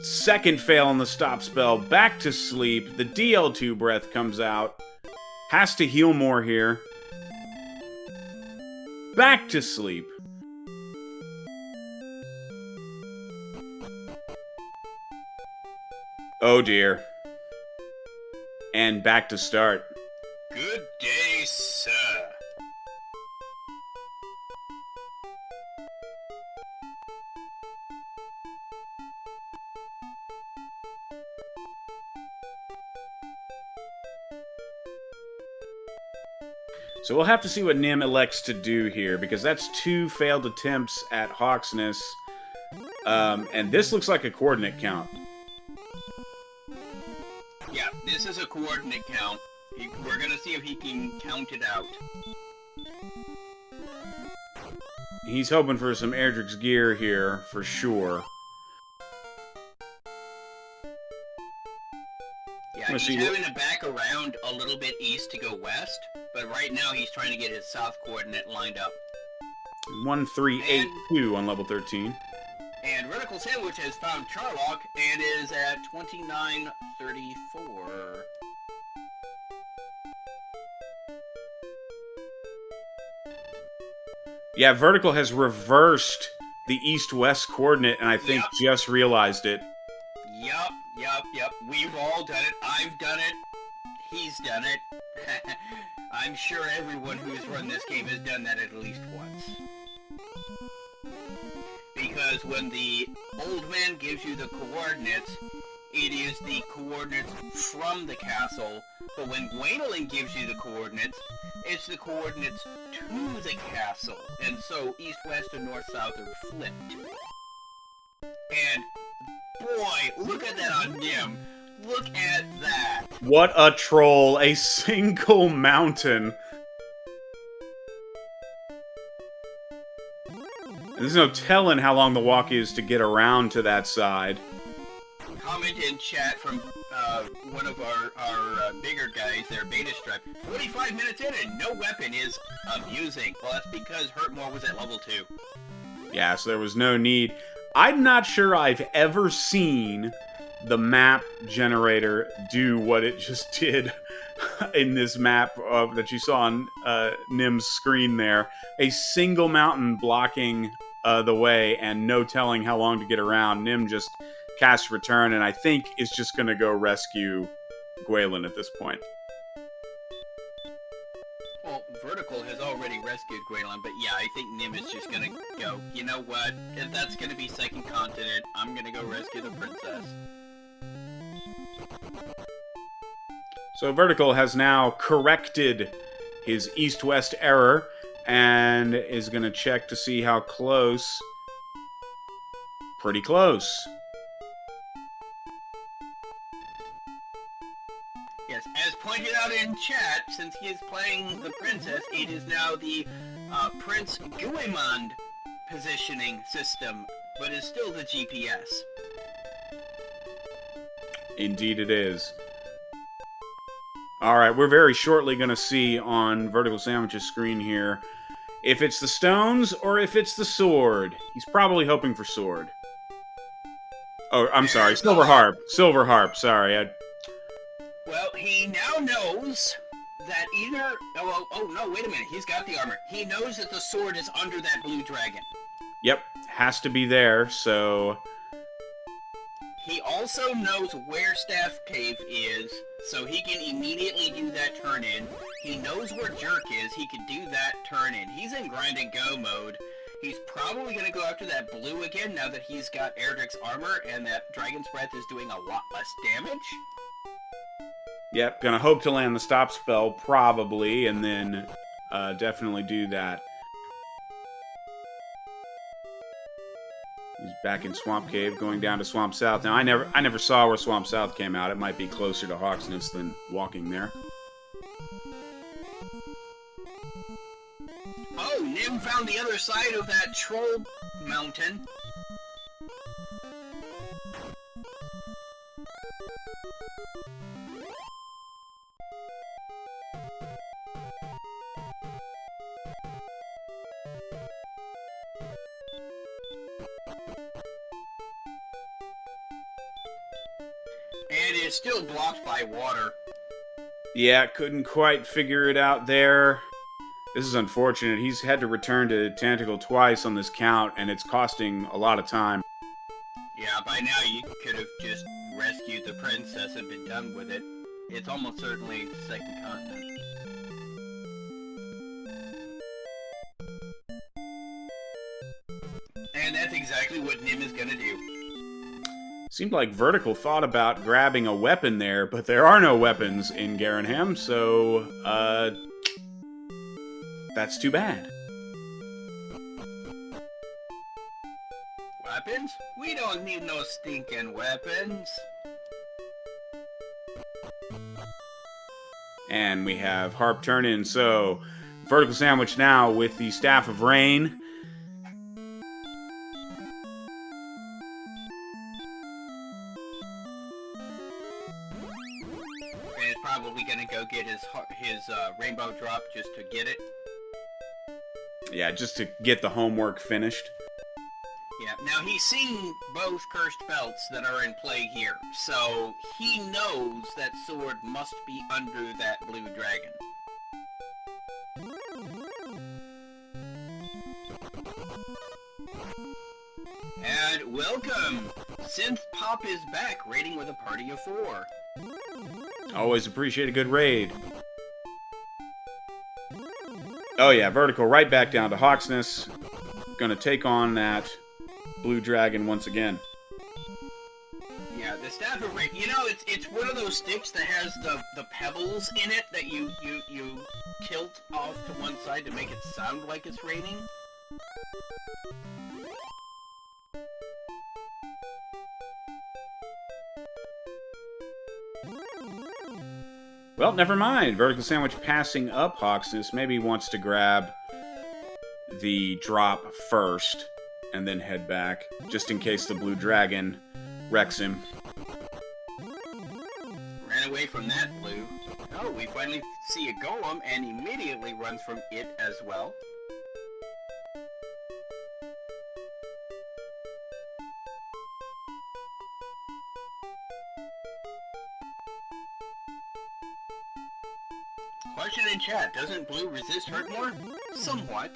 Second fail on the stop spell, back to sleep. The DL2 breath comes out. Has to heal more here. Back to sleep. Oh dear. And back to start. Good day, sir. So we'll have to see what Nim elects to do here, because that's 2 failed attempts at Hawksness. And this looks like a coordinate count. Yeah, this is a coordinate count. We're gonna see if he can count it out. He's hoping for some Erdrick's gear here, for sure. Yeah, he's having to back around a little bit east to go west, but right now he's trying to get his south coordinate lined up. 1382 on level 13. And Vertical Sandwich has found Charlock and is at 2934. Yeah, Vertical has reversed the east-west coordinate, and I think just realized it. Yep. We've all done it. I've done it. He's done it. I'm sure everyone who's run this game has done that at least once. Because when the old man gives you the coordinates, it is the coordinates from the castle, but when Gwendolyn gives you the coordinates, it's the coordinates to the castle, and so east, west, and north, south are flipped. And boy, look at that on Nim. Look at that. What a troll. A single mountain. There's no telling how long the walk is to get around to that side. Comment in chat from one of our bigger guys there, Beta Stripe. 45 minutes in and no weapon is amusing. Well, that's because Hurtmore was at level 2. Yeah, so there was no need. I'm not sure I've ever seen the map generator do what it just did in this map that you saw on Nim's screen there. A single mountain blocking the way and no telling how long to get around. Nim just cast return and I think is just going to go rescue Gwendolyn at this point. Well, Vertical has already rescued Gwendolyn, but yeah, I think Nim is just going to go, you know what, if that's going to be second continent, I'm going to go rescue the princess. So Vertical has now corrected his east-west error and is going to check to see how close. Pretty close. Yes, as pointed out in chat, since he is playing the princess, it is now the Prince Guimond positioning system, but is still the GPS. Indeed it is. Alright, we're very shortly going to see on Vertical Sandwich's screen here if it's the stones or if it's the sword. He's probably hoping for sword. Oh, I'm sorry. Silver harp. Silver harp. Sorry. Well, he now knows that either... Oh, no, wait a minute. He's got the armor. He knows that the sword is under that blue dragon. Yep. Has to be there, so... He also knows where Staff Cave is, so he can immediately do that turn-in. He knows where Jerk is, he can do that turn-in. He's in grind and go mode. He's probably going to go after that blue again now that he's got Erdrick's armor and that Dragon's Breath is doing a lot less damage. Yep, gonna hope to land the stop spell, probably, and then definitely do that. back in Swamp Cave, going down to Swamp South. Now, I never saw where Swamp South came out. It might be closer to Hawksness than walking there. Oh, Nim found the other side of that troll mountain. And it's still blocked by water. Yeah, couldn't quite figure it out there. This is unfortunate. He's had to return to Tentacle twice on this count, and it's costing a lot of time. Yeah, by now you could have just rescued the princess and been done with it. It's almost certainly the second continent. And that's exactly what Nim is gonna do. Seemed like Vertical thought about grabbing a weapon there, but there are no weapons in Garanham, so, that's too bad. Weapons? We don't need no stinking weapons. And we have Harp turn in, so Vertical Sandwich now with the Staff of Rain. And he's probably gonna go get his rainbow drop just to get it. Yeah, just to get the homework finished. Yeah, now he's seen both cursed belts that are in play here, so he knows that sword must be under that blue dragon. And welcome! Synth Pop is back, raiding with a party of 4. Always appreciate a good raid. Oh yeah, Vertical right back down to Hawksness. Gonna take on that blue dragon once again. Yeah, the Staff of Rain, you know, it's one of those sticks that has the pebbles in it that you tilt off to one side to make it sound like it's raining. Well, never mind. Vertical Sandwich passing up Hawksness. Maybe he wants to grab the drop first and then head back, just in case the blue dragon wrecks him. Ran away from that blue. Oh, we finally see a golem and immediately runs from it as well. Question in chat, doesn't blue resist hurt more? Somewhat.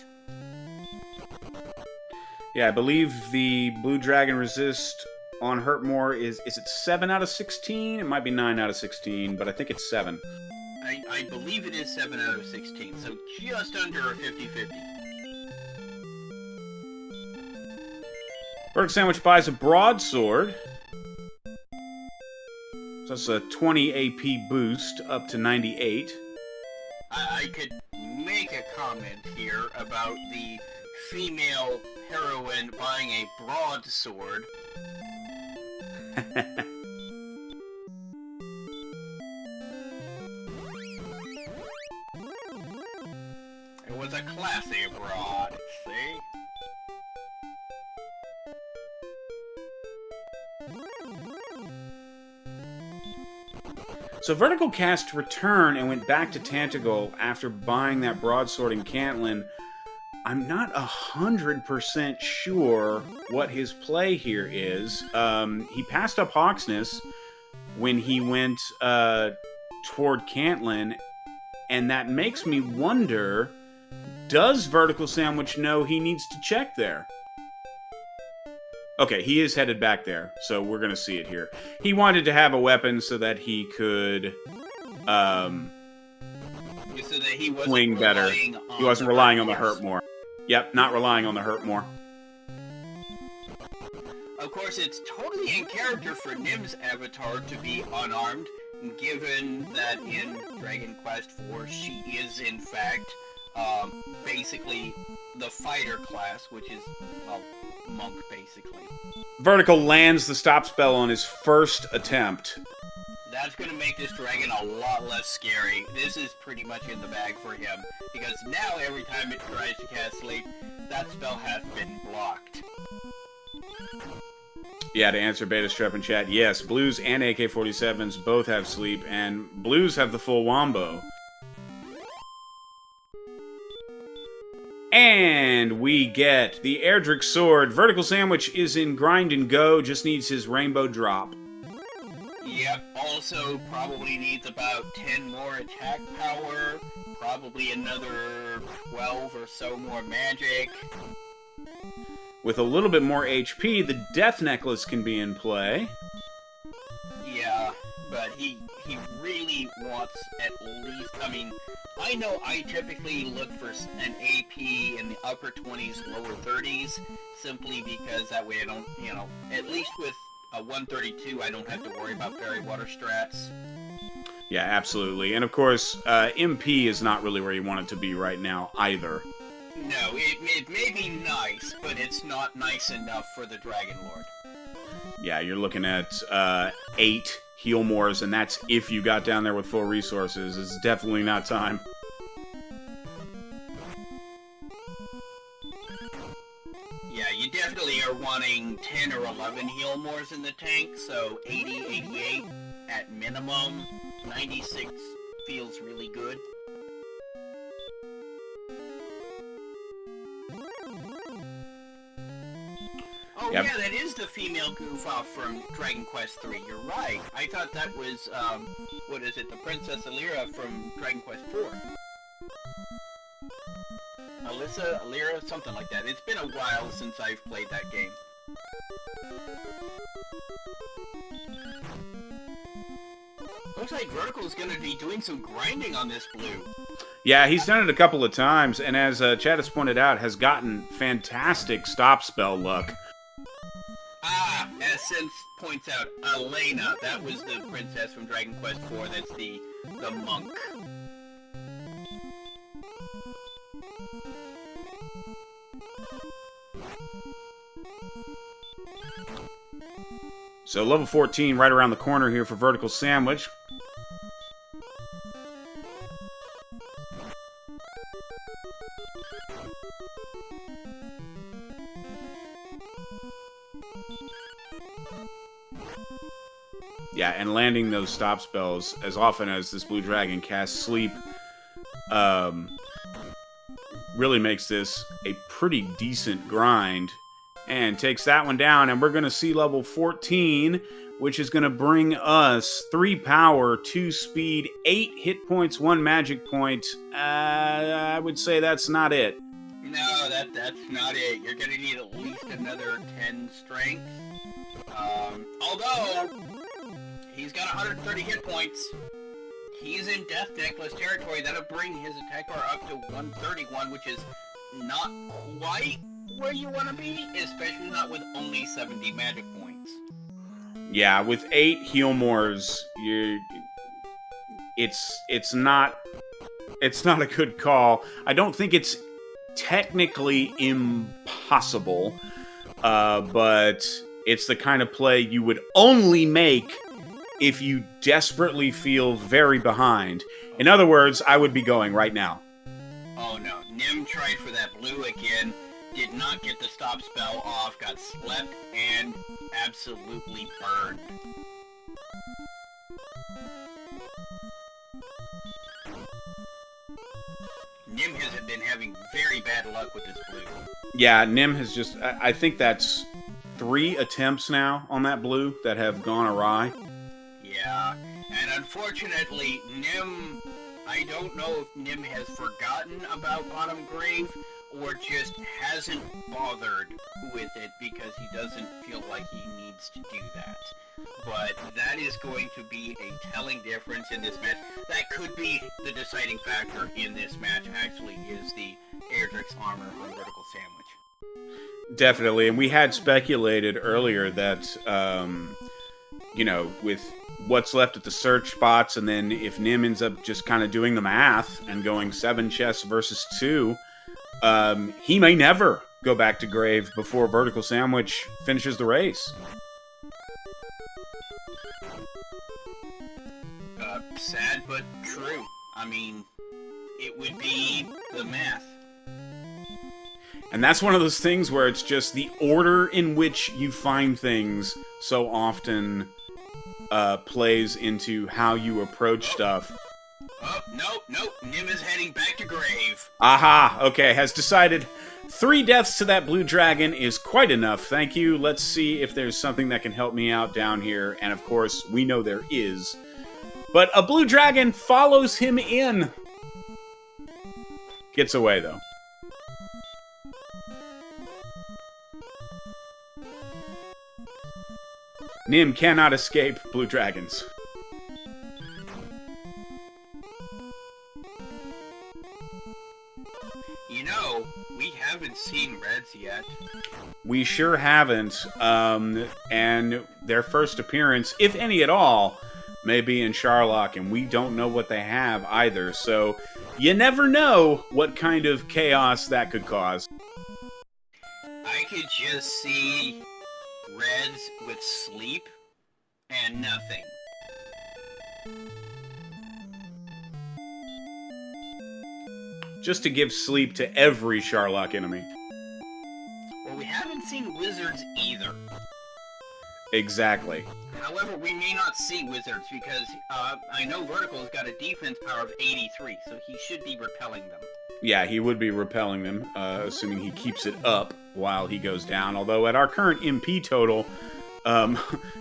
Yeah, I believe the blue dragon resist on Hurt More is it 7 out of 16? It might be 9 out of 16, but I think it's 7. I believe it is 7 out of 16, so just under a 50-50. Vertical Sandwich buys a broadsword. So that's a 20 AP boost up to 98. I could make a comment here about the female heroine buying a broadsword. It was a classy broad, see? So Vertical cast Return and went back to Tantagle after buying that broadsword in Cantlin. I'm not 100% sure what his play here is. He passed up Hawksness when he went toward Cantlin, and that makes me wonder, does Vertical Sandwich know he needs to check there? Okay, he is headed back there, so we're going to see it here. He wanted to have a weapon so that he could So that he wasn't swing better. He wasn't relying on the hurt more. Yep, not relying on the hurt more. Of course, it's totally in character for Nim's avatar to be unarmed, given that in Dragon Quest IV she is, in fact, basically the fighter class, which is, well, monk, basically. Vertical lands the stop spell on his first attempt. That's going to make this dragon a lot less scary. This is pretty much in the bag for him, because now every time it tries to cast sleep, that spell has been blocked. Yeah, to answer Beta Strep in chat, yes, Blues and AK-47s both have sleep, and Blues have the full wombo. And we get the Erdrick Sword. Vertical Sandwich is in Grind and Go, just needs his Rainbow Drop. Yep, also probably needs about 10 more attack power, probably another 12 or so more magic. With a little bit more HP, the Death Necklace can be in play. Yeah, but he really wants at least, I mean, I know I typically look for an AP in the upper 20s, lower 30s, simply because that way I don't, you know, at least with a 132, I don't have to worry about fairy water strats. Yeah, absolutely. And of course, MP is not really where you want it to be right now either. No, it may be nice, but it's not nice enough for the Dragon Lord. Yeah, you're looking at 8 heal mores, and that's if you got down there with full resources. It's definitely not time. Yeah, you definitely are wanting 10 or 11 heal mores in the tank, so 80, 88 at minimum. 96 feels really good. Oh yep. Yeah, that is the female goof off from Dragon Quest III. You're right. I thought that was, what is it, the Princess Alira from Dragon Quest IV. Alyssa, Alira, something like that. It's been a while since I've played that game. Looks like Vertical's gonna be doing some grinding on this blue. Yeah, he's done it a couple of times, and as Chad has pointed out, has gotten fantastic stop spell luck. Ah, as Sense points out, Elena, that was the princess from Dragon Quest IV, that's the monk. So level 14 right around the corner here for Vertical Sandwich. Yeah, and landing those stop spells as often as this blue dragon casts sleep really makes this a pretty decent grind. And takes that one down, and we're going to see level 14, which is going to bring us 3 power, 2 speed, 8 hit points, 1 magic point. I would say that's not it. No, that's not it. You're going to need at least another 10 strength. Although, he's got 130 hit points. He's in Death Necklace territory. That'll bring his attack power up to 131, which is not quite where you want to be, especially not with only 70 magic points. Yeah, with 8 heal mores, it's not a good call. I don't think it's technically impossible, but it's the kind of play you would only make if you desperately feel very behind. In other words, I would be going right now. Oh no, Nim tried for that blue again. Did not get the stop spell off, got slept, and absolutely burned. Nim has been having very bad luck with this blue. Yeah, Nim has just... I think that's 3 attempts now on that blue that have gone awry. Yeah, and unfortunately, Nim... I don't know if Nim has forgotten about Bottom Grave, or just hasn't bothered with it because he doesn't feel like he needs to do that. But that is going to be a telling difference in this match. That could be the deciding factor in this match, actually, is the Erdrick's armor on Vertical Sandwich. Definitely, and we had speculated earlier that with what's left at the search spots, and then if Nim ends up just kind of doing the math and going 7 chests versus 2, he may never go back to grave before Vertical Sandwich finishes the race. Sad but true. I mean, it would be the math. And that's one of those things where it's just the order in which you find things so often plays into how you approach stuff. Oh, nope. Nim is heading back to grave. Aha, okay, has decided 3 deaths to that blue dragon is quite enough. Thank you. Let's see if there's something that can help me out down here. And of course, we know there is. But a blue dragon follows him in. Gets away, though. Nim cannot escape blue dragons. We haven't seen reds yet. We sure haven't. And their first appearance, if any at all, may be in Charlock, and we don't know what they have either. So you never know what kind of chaos that could cause. I could just see reds with sleep and nothing. Just to give sleep to every Charlock enemy. Well, we haven't seen wizards either. Exactly. However, we may not see wizards because I know Vertical's got a defense power of 83, so he should be repelling them. Yeah, he would be repelling them, assuming he keeps it up while he goes down. Although at our current MP total,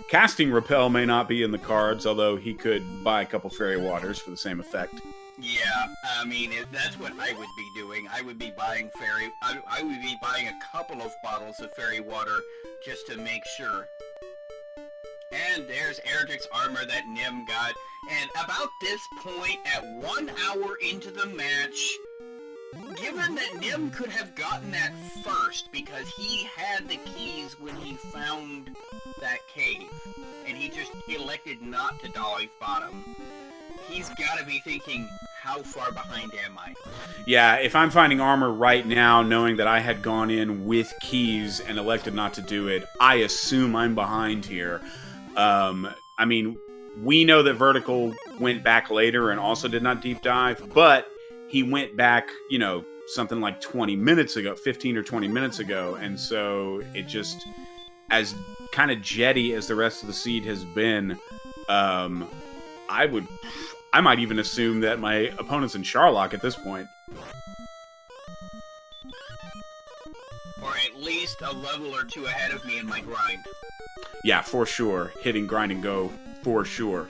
casting repel may not be in the cards, although he could buy a couple fairy waters for the same effect. Yeah, I mean, that's what I would be doing. I would be buying I would be buying a couple of bottles of fairy water just to make sure. And there's Erdrick's armor that Nim got. And about this point, at 1 hour into the match, given that Nim could have gotten that first because he had the keys when he found that cave, and he just elected not to dive bottom, he's got to be thinking, how far behind am I? Yeah, if I'm finding armor right now, knowing that I had gone in with keys and elected not to do it, I assume I'm behind here. I mean, we know that Vertical went back later and also did not deep dive, but he went back, something like 20 minutes ago, 15 or 20 minutes ago, and so it just, as kind of jetty as the rest of the seed has been, I might even assume that my opponent's in Charlock at this point. Or at least a level or two ahead of me in my grind. Yeah, for sure. Hitting grind and go, for sure.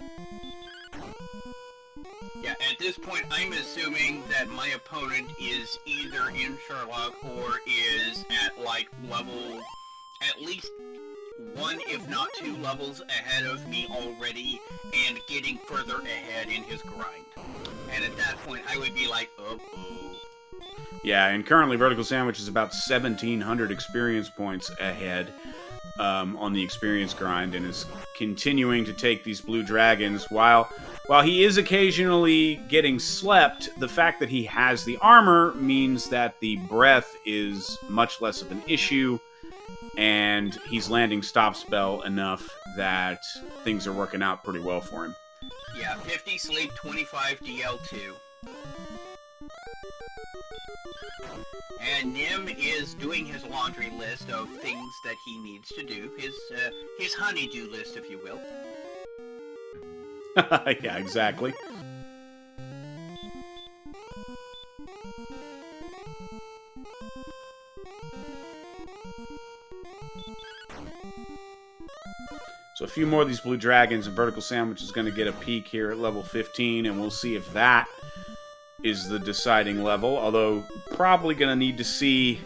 Yeah, at this point, I'm assuming that my opponent is either in Charlock or is at, level at least 1, if not 2 levels ahead of me already, and getting further ahead in his grind. And at that point, I would be like, uh-oh. Yeah, and currently Vertical Sandwich is about 1,700 experience points ahead on the experience grind, and is continuing to take these blue dragons. While he is occasionally getting slept, the fact that he has the armor means that the breath is much less of an issue, and he's landing stop spell enough that things are working out pretty well for him. Yeah, 50 sleep, 25 DL2. And Nim is doing his laundry list of things that he needs to do. His honey-do list, if you will. Yeah, exactly. So a few more of these blue dragons, and Vertical Sandwich is going to get a peek here at level 15, and we'll see if that is the deciding level. Although, probably going to need to see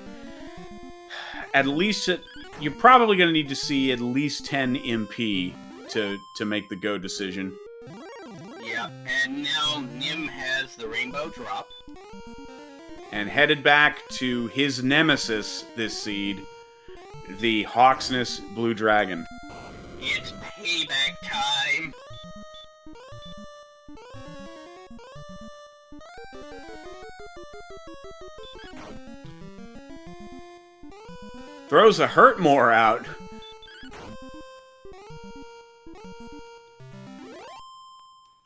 you're probably going to need to see at least 10 MP to make the go decision. Yeah, and now Nim has the rainbow drop. And headed back to his nemesis this seed, the Hawksness Blue Dragon. It's payback Throws a hurt more out.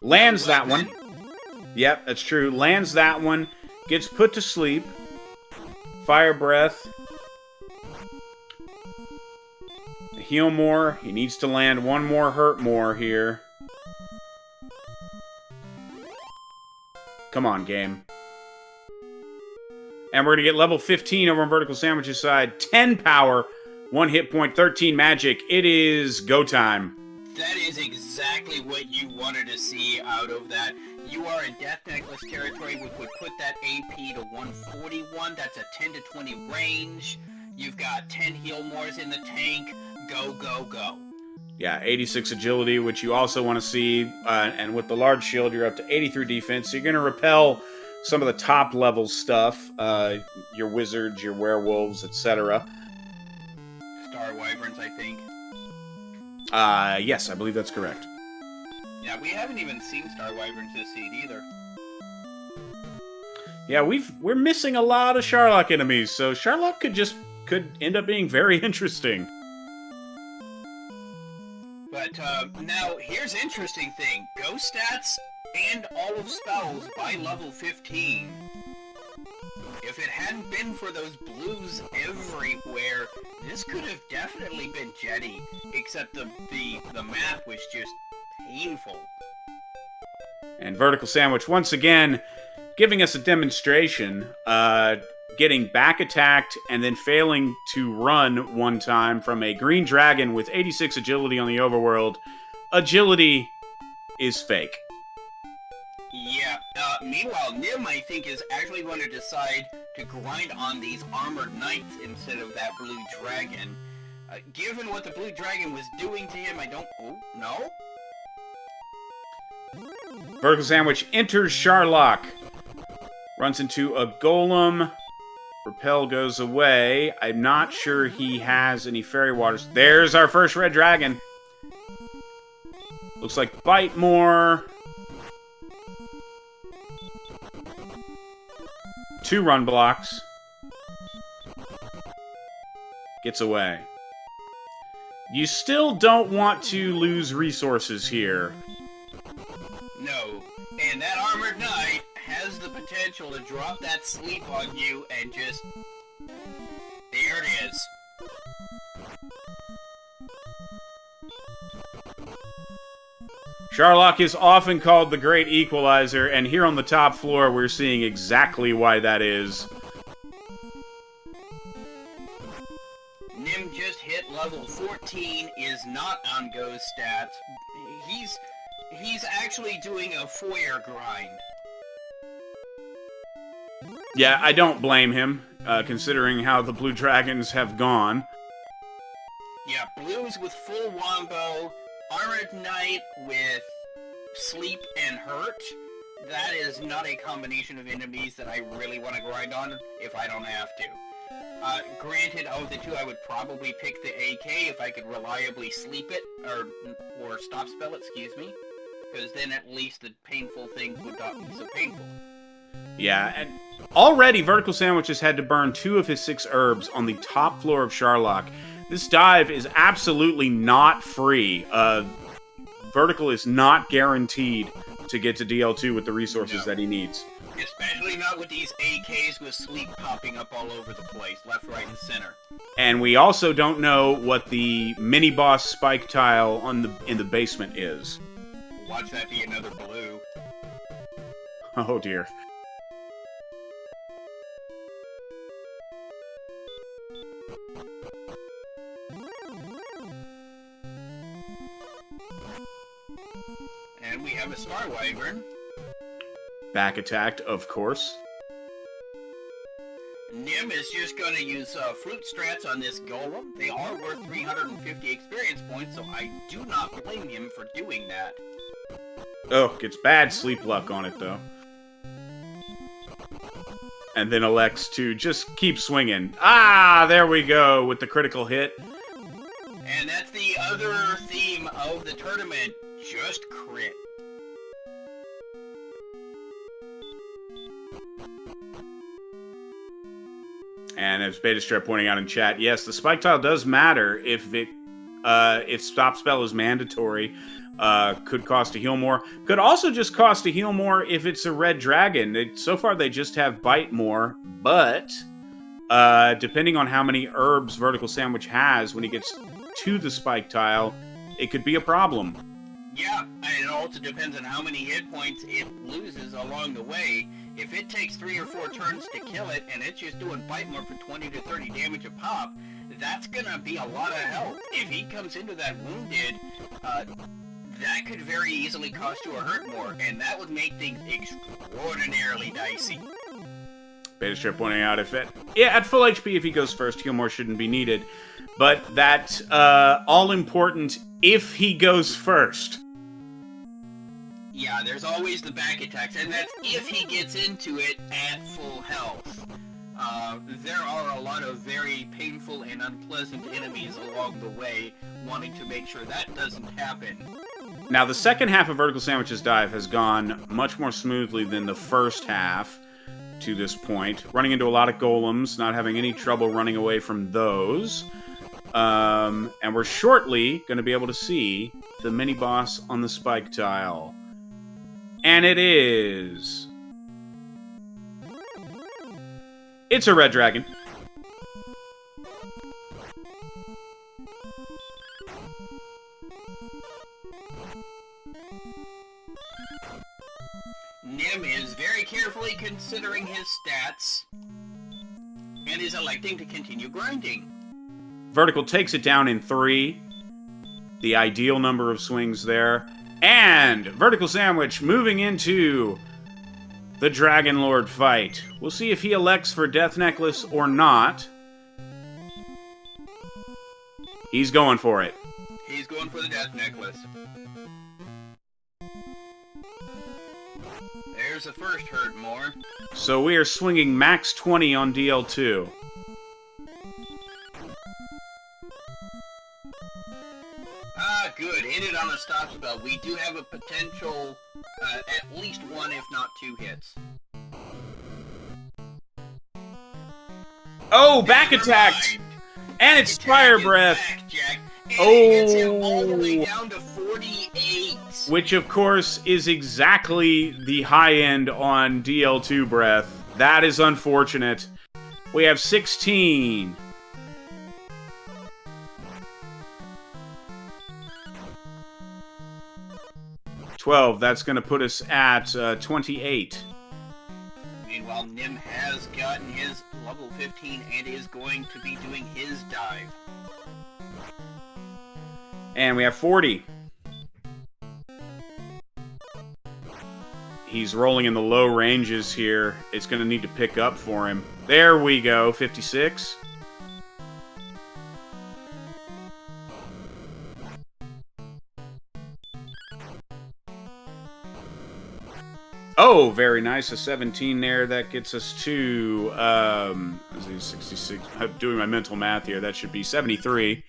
Lands that one. Yep, that's true. Lands that one. Gets put to sleep. Fire breath. Heal more. He needs to land one more hurt more here. Come on, game. And we're going to get level 15 over on Vertical Sandwich's side. 10 power, 1 hit point, 13 magic. It is go time. That is exactly what you wanted to see out of that. You are in Death Necklace territory, which would put that AP to 141. That's a 10 to 20 range. You've got 10 heal mores in the tank. Go, go, go. Yeah, 86 agility, which you also want to see. And with the large shield, you're up to 83 defense. So you're going to repel some of the top level stuff. Your wizards, your werewolves, etc. Star Wyverns, I think. Yes, I believe that's correct. Yeah, we haven't even seen Star Wyverns this seed either. Yeah, we're missing a lot of Sharlock enemies, so Sharlock could end up being very interesting. But now here's interesting thing: ghost stats and all of spells by level 15. If it hadn't been for those blues everywhere, this could have definitely been Jetty. Except the map was just painful. And Vertical Sandwich once again giving us a demonstration, getting back attacked and then failing to run one time from a green dragon with 86 agility on the overworld. Agility is fake. Yeah. Meanwhile, Nim, I think, is actually going to decide to grind on these armored knights instead of that blue dragon. Given what the blue dragon was doing to him, I don't... Oh, no? Vertical Sandwich enters Sharlock. Runs into a golem. Repel goes away. I'm not sure he has any fairy waters. There's our first red dragon. Looks like bite more. 2 run blocks. Gets away. You still don't want to lose resources here. No. And that armored knight has the potential to drop that sleep on you and just... There it is. Sharlock is often called the Great Equalizer, and here on the top floor we're seeing exactly why that is. Nim just hit level 14, is not on ghost stats. He's actually doing a foyer grind. Yeah, I don't blame him, considering how the Blue Dragons have gone. Yeah, blues with full wombo, armored knight with sleep and hurt. That is not a combination of enemies that I really want to grind on if I don't have to. Granted, of the two, I would probably pick the AK if I could reliably sleep it, or stop spell it, excuse me. Because then at least the painful things would not be so painful. Yeah, and already Vertical Sandwich has had to burn 2 of his 6 herbs on the top floor of Sharlock. This dive is absolutely not free. Vertical is not guaranteed to get to DL2 with the resources that he needs. Especially not with these AKs with sleep popping up all over the place, left, right, and center. And we also don't know what the mini-boss spike tile in the basement is. Watch that be another blue. Oh dear. And we have a Star Wyvern. Back attacked, of course. Nim is just going to use fruit strats on this golem. They are worth 350 experience points, so I do not blame him for doing that. Oh, gets bad sleep luck on it, though. And then elects to just keep swinging. Ah, there we go, with the critical hit. And that's the other theme of the tournament. Just crit. And as Beta Strip pointing out in chat, yes, the spike tile does matter if stop spell is mandatory. Could cost a heal more. Could also just cost a heal more if it's a red dragon. So far they just have bite more, but depending on how many herbs Vertical Sandwich has when he gets to the spike tile, it could be a problem. Yeah, and it also depends on how many hit points it loses along the way. If it takes 3 or 4 turns to kill it, and it's just doing bite more for 20 to 30 damage a pop, that's gonna be a lot of help. If he comes into that wounded, that could very easily cost you a hurt more, and that would make things extraordinarily dicey. Beta Strip pointing out at full HP, if he goes first, heal more shouldn't be needed. But that all important if he goes first. Yeah, there's always the back attacks, and that's if he gets into it at full health. There are a lot of very painful and unpleasant enemies along the way, wanting to make sure that doesn't happen. Now, the second half of Vertical Sandwich's dive has gone much more smoothly than the first half to this point. Running into a lot of golems, not having any trouble running away from those. And we're shortly going to be able to see the mini-boss on the spike tile. And it is... It's a red dragon. Nim is very carefully considering his stats and is electing to continue grinding. Vertical takes it down in 3. The ideal number of swings there. And Vertical Sandwich moving into the Dragon Lord fight. We'll see if he elects for Death Necklace or not. He's going for it. He's going for the Death Necklace. There's the first hurt more. So we are swinging max 20 on DL2. Ah, good. Ended on a stop spell. We do have a potential at least 1, if not 2 hits. Oh, back attacked! And it's Fire Breath! Back, Jack. And Oh! it gets him all the way down to 48. Which, of course, is exactly the high end on DL2 Breath. That is unfortunate. We have 16. $12. That's going to put us at 28. Meanwhile, Nim has gotten his level 15 and is going to be doing his dive. And we have 40. He's rolling in the low ranges here. It's going to need to pick up for him. There we go, 56. Oh, very nice. A 17 there. That gets us to 66. I'm doing my mental math here. That should be 73.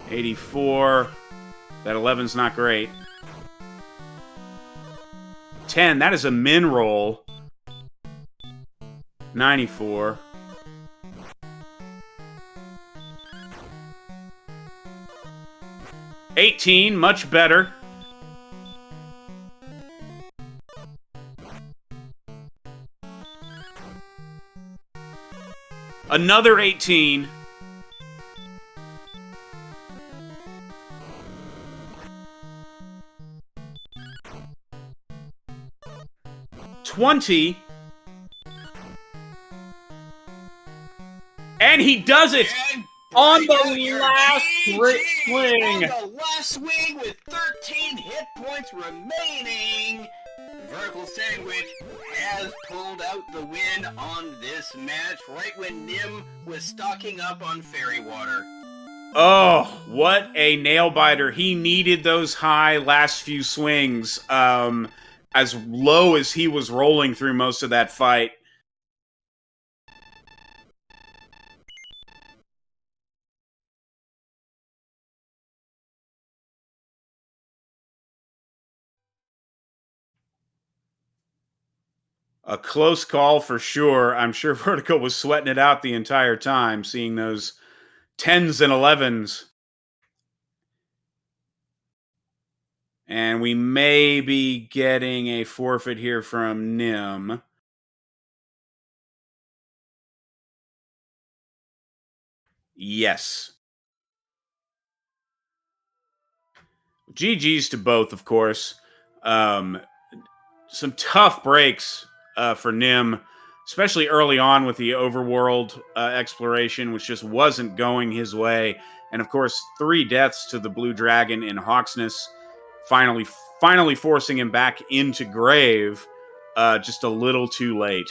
$84. That 11's not great. 10. That is a min roll. 94. $18, much better. Another 18. $20. And he does it! And On bring out the your last GG! swing. On the last swing with 13 hit points remaining, Vertical Sandwich has pulled out the win on this match right when Nim was stocking up on fairy water. Oh, what a nail biter. He needed those high last few swings. As low as he was rolling through most of that fight. A close call for sure. I'm sure Vertical was sweating it out the entire time, seeing those 10s and 11s. And we may be getting a forfeit here from Nim. Yes. GG's to both, of course. Some tough breaks for Nim, especially early on with the overworld exploration, which just wasn't going his way. And of course, 3 deaths to the Blue Dragon in Hawksness, finally forcing him back into grave just a little too late.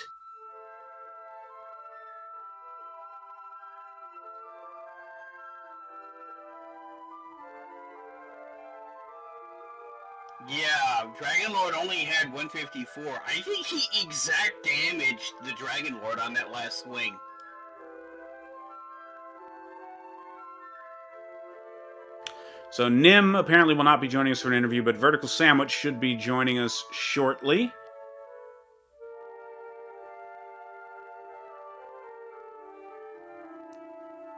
Yeah, Dragon Lord only had 154. I think he exact damaged the Dragon Lord on that last swing. So Nim apparently will not be joining us for an interview, but Vertical Sandwich should be joining us shortly.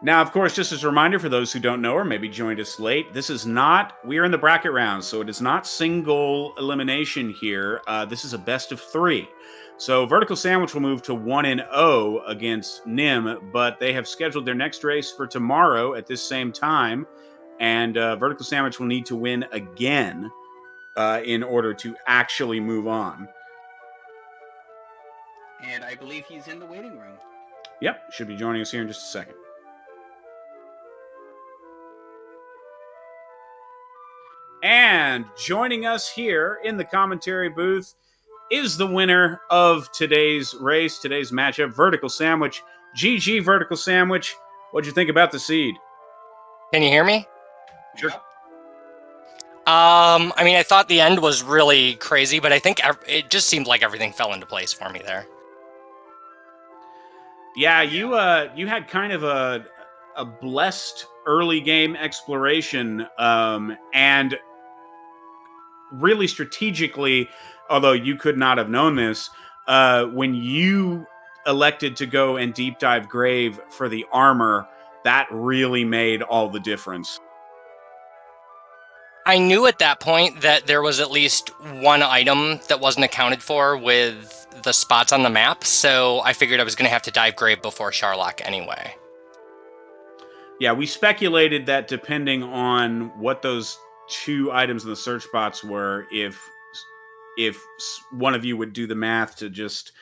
Now, of course, just as a reminder for those who don't know or maybe joined us late, we are in the bracket round, so it is not single elimination here. This is a best of 3. So Vertical Sandwich will move to 1-0 against Nim, but they have scheduled their next race for tomorrow at this same time, and Vertical Sandwich will need to win again in order to actually move on. And I believe he's in the waiting room. Yep, should be joining us here in just a second. And joining us here in the commentary booth is the winner of today's race, today's matchup, Vertical Sandwich. GG, Vertical Sandwich. What'd you think about the seed? Can you hear me? Sure. I mean, I thought the end was really crazy, but I think it just seemed like everything fell into place for me there. Yeah, you had kind of a blessed early game exploration, and really strategically, although you could not have known this, when you elected to go and deep dive grave for the armor, that really made all the difference. I knew at that point that there was at least one item that wasn't accounted for with the spots on the map, so I figured I was going to have to dive grave before Sharlock anyway. Yeah, we speculated that depending on what those 2 items in the search box were, if one of you would do the math to just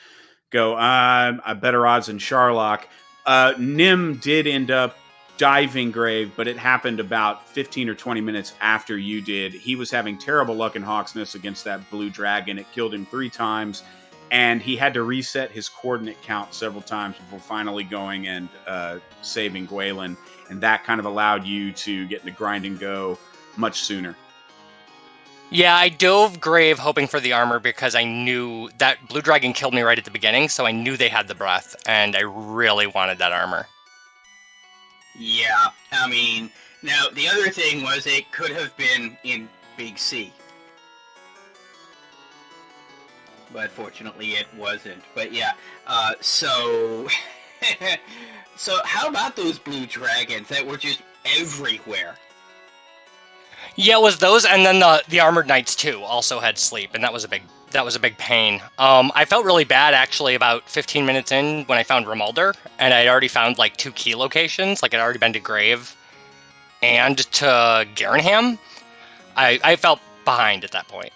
go, a better odds than Sharlock. Nim did end up diving grave, but it happened about 15 or 20 minutes after you did. He was having terrible luck in Hawksness against that Blue Dragon. It killed him 3 times, and he had to reset his coordinate count several times before finally going and saving Gwalen, and that kind of allowed you to get into grind and go much sooner. Yeah, I dove grave hoping for the armor because I knew that Blue Dragon killed me right at the beginning, so I knew they had the breath, and I really wanted that armor. Yeah, I mean, now the other thing was it could have been in Big C. But fortunately it wasn't. But yeah, so how about those Blue Dragons that were just everywhere? Yeah, it was those, and then the Armored Knights too also had sleep, and that was a big pain. I felt really bad actually about 15 minutes in when I found Rimuldar, and I'd already found like 2 key locations. Like I'd already been to Grave and to Garenham. I felt behind at that point.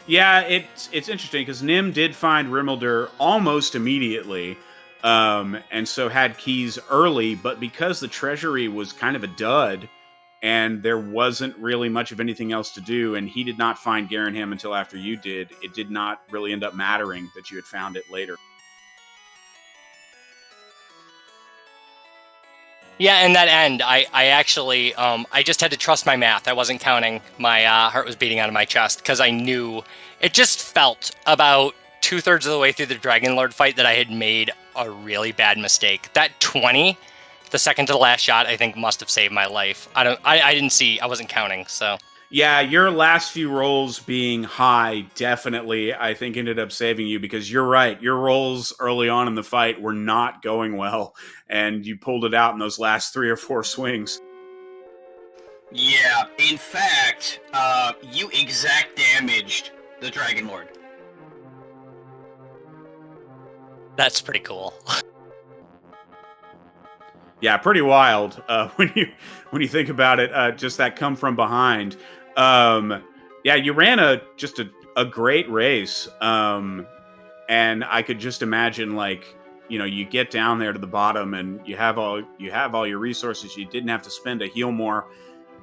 Yeah, it's interesting because Nim did find Rimuldar almost immediately, and so had keys early, but because the treasury was kind of a dud, and there wasn't really much of anything else to do, and he did not find Garenham until after you did, it did not really end up mattering that you had found it later. Yeah, in that end, I actually, I just had to trust my math. I wasn't counting. My heart was beating out of my chest because I knew it just felt about 2/3 of the way through the Dragon Lord fight that I had made a really bad mistake. That 20, the second to the last shot, I think must have saved my life. I didn't see, I wasn't counting, so. Yeah, your last few rolls being high definitely, I think, ended up saving you because you're right. Your rolls early on in the fight were not going well, and you pulled it out in those last 3 or 4 swings. Yeah, in fact, you exact damaged the Dragon Lord. That's pretty cool. Yeah, pretty wild when you think about it. Just that come from behind. Yeah, you ran just a great race, and I could just imagine like you get down there to the bottom and you have all your resources. You didn't have to spend a heal more,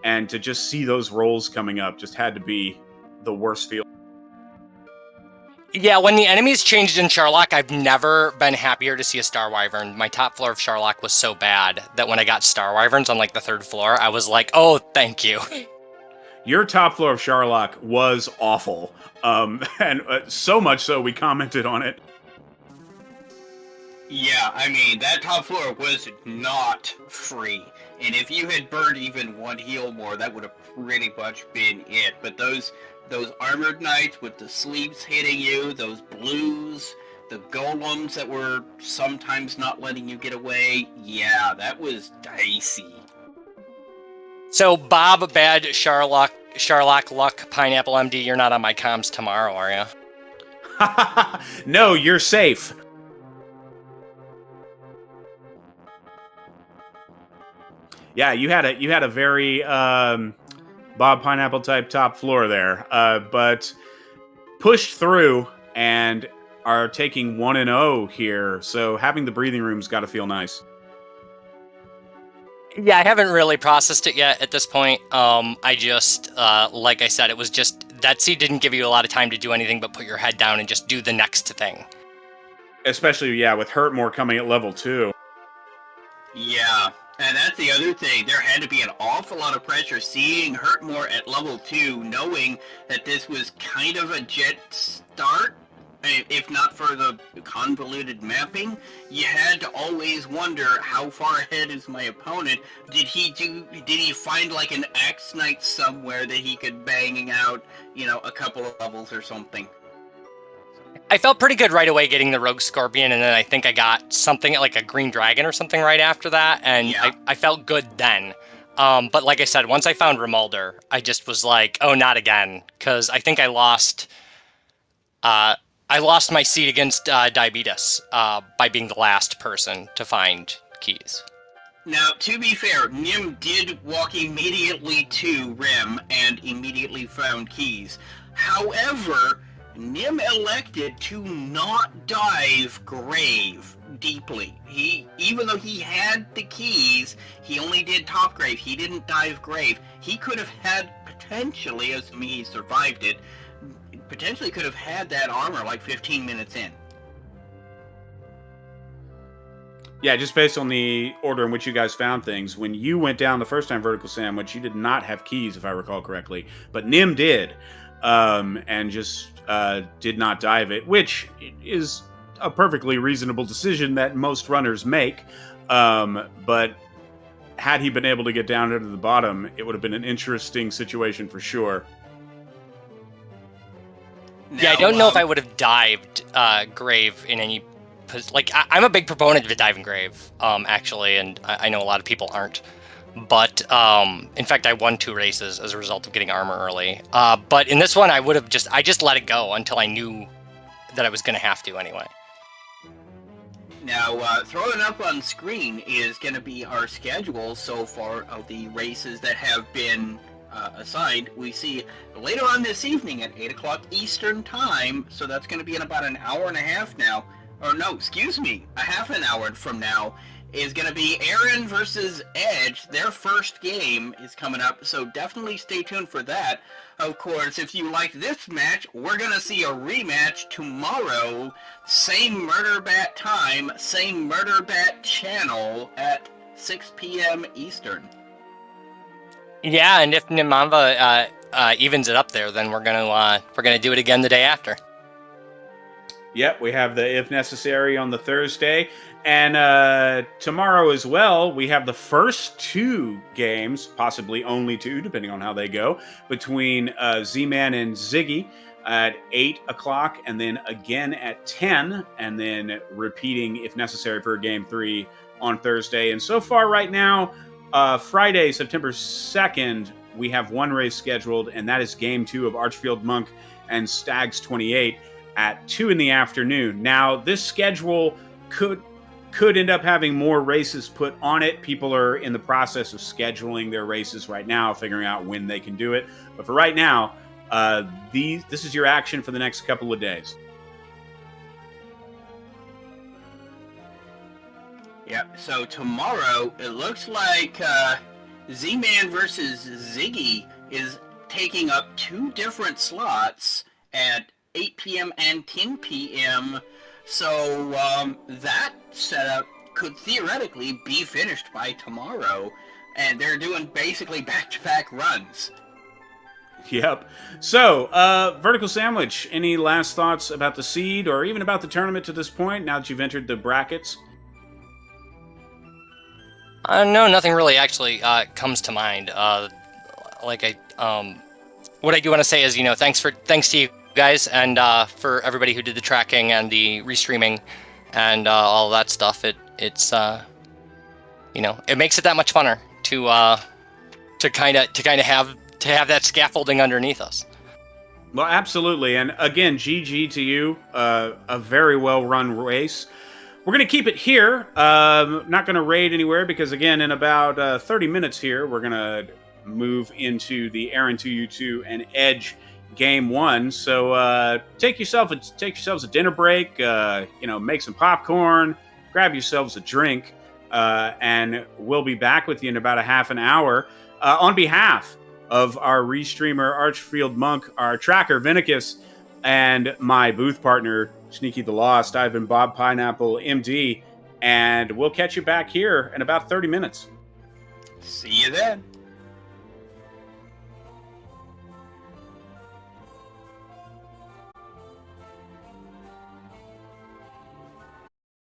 and to just see those rolls coming up just had to be the worst feeling. Yeah, when the enemies changed in Sharlock, I've never been happier to see a Star Wyvern. My top floor of Sharlock was so bad that when I got Star Wyverns on like the 3rd floor, I was like, oh, thank you. Your top floor of Sharlock was awful, and so much so we commented on it. Yeah, I mean, that top floor was not free. And if you had burned even one heal more, that would have pretty much been it. But those armored knights with the sleeves hitting you, those blues, the golems that were sometimes not letting you get away, yeah, that was dicey. So, Bob, Bad, Sharlock, Luck, Pineapple MD, you're not on my comms tomorrow, are you? No, you're safe. Yeah, you had a very Bob Pineapple type top floor there, but pushed through and are taking 1-0 here. So having the breathing room's got to feel nice. Yeah, I haven't really processed it yet at this point. I just, like I said, it was just that seed didn't give you a lot of time to do anything but put your head down and just do the next thing. Especially, yeah, with Hurtmore coming at level 2. Yeah, and that's the other thing. There had to be an awful lot of pressure seeing Hurtmore at level 2, knowing that this was kind of a jet start. If not for the convoluted mapping, you had to always wonder how far ahead is my opponent. Did he find like an Axe Knight somewhere that he could bang out, a couple of levels or something? I felt pretty good right away getting the Rogue Scorpion, and then I think I got something like a Green Dragon or something right after that, and yeah. I felt good then. But like I said, once I found Remolder, I just was like, oh, not again, because I think I lost my seat against Diabetes by being the last person to find keys. Now, to be fair, Nim did walk immediately to Rim and immediately found keys. However, Nim elected to not dive Grave deeply. Even though he had the keys, he only did top Grave. He didn't dive Grave. He could have had potentially, assuming he survived it, potentially could have had that armor like 15 minutes in. Yeah, just based on the order in which you guys found things. When you went down the first time Vertical Sandwich, you did not have keys, if I recall correctly. But Nim did, and just did not dive it, which is a perfectly reasonable decision that most runners make. But had he been able to get down to the bottom, it would have been an interesting situation for sure. Now, yeah, I don't know if I would have dived Grave in any... Like, I'm a big proponent of diving Grave, actually, and I know a lot of people aren't. But, in fact, I won 2 races as a result of getting armor early. But in this one, I just let it go until I knew that I was going to have to anyway. Now, throwing up on screen is going to be our schedule so far of the races that have been assigned. We see later on this evening at 8 o'clock Eastern Time, so that's going to be in about an hour and a half now. Or no, excuse me, a half an hour from now is going to be Aaron versus Edge. Their first game is coming up, so definitely stay tuned for that. Of course, if you like this match, we're going to see a rematch tomorrow. Same Murder Bat time, same Murder Bat channel at 6 p.m. Eastern. Yeah, and if Nimanva evens it up there, then we're gonna do it again the day after. Yep, we have the If Necessary on the Thursday. And tomorrow as well, we have the first 2 games, possibly only 2, depending on how they go, between Z-Man and Ziggy at 8 o'clock, and then again at 10, and then repeating if necessary for Game 3 on Thursday. And so far right now, Friday, September 2nd, we have 1 race scheduled, and that is Game 2 of Archfield Monk and Stags 28 at 2 in the afternoon. Now, this schedule could end up having more races put on it. People are in the process of scheduling their races right now, figuring out when they can do it. But for right now, this is your action for the next couple of days. Yep. So tomorrow, it looks like Z-Man versus Ziggy is taking up 2 different slots at 8 p.m. and 10 p.m. So that setup could theoretically be finished by tomorrow, and they're doing basically back-to-back runs. Yep. So, Vertical Sandwich, any last thoughts about the seed or even about the tournament to this point, now that you've entered the brackets? No, nothing really actually comes to mind. What I do want to say is, thanks to you guys and for everybody who did the tracking and the restreaming and all that stuff. It's it makes it that much funner to kind of have that scaffolding underneath us. Well, absolutely. And again, GG to you. A very well run race. We're going to keep it here. Not going to raid anywhere because, again, in about 30 minutes here, we're going to move into the Aaron 2U2 and Edge Game 1. So take yourselves a dinner break. Make some popcorn, grab yourselves a drink, and we'll be back with you in about a half an hour. On behalf of our restreamer Archfield Monk, our tracker Vinicus, and my booth partner Sneaky the Lost, I've been Bob Pineapple, MD, and we'll catch you back here in about 30 minutes. See you then.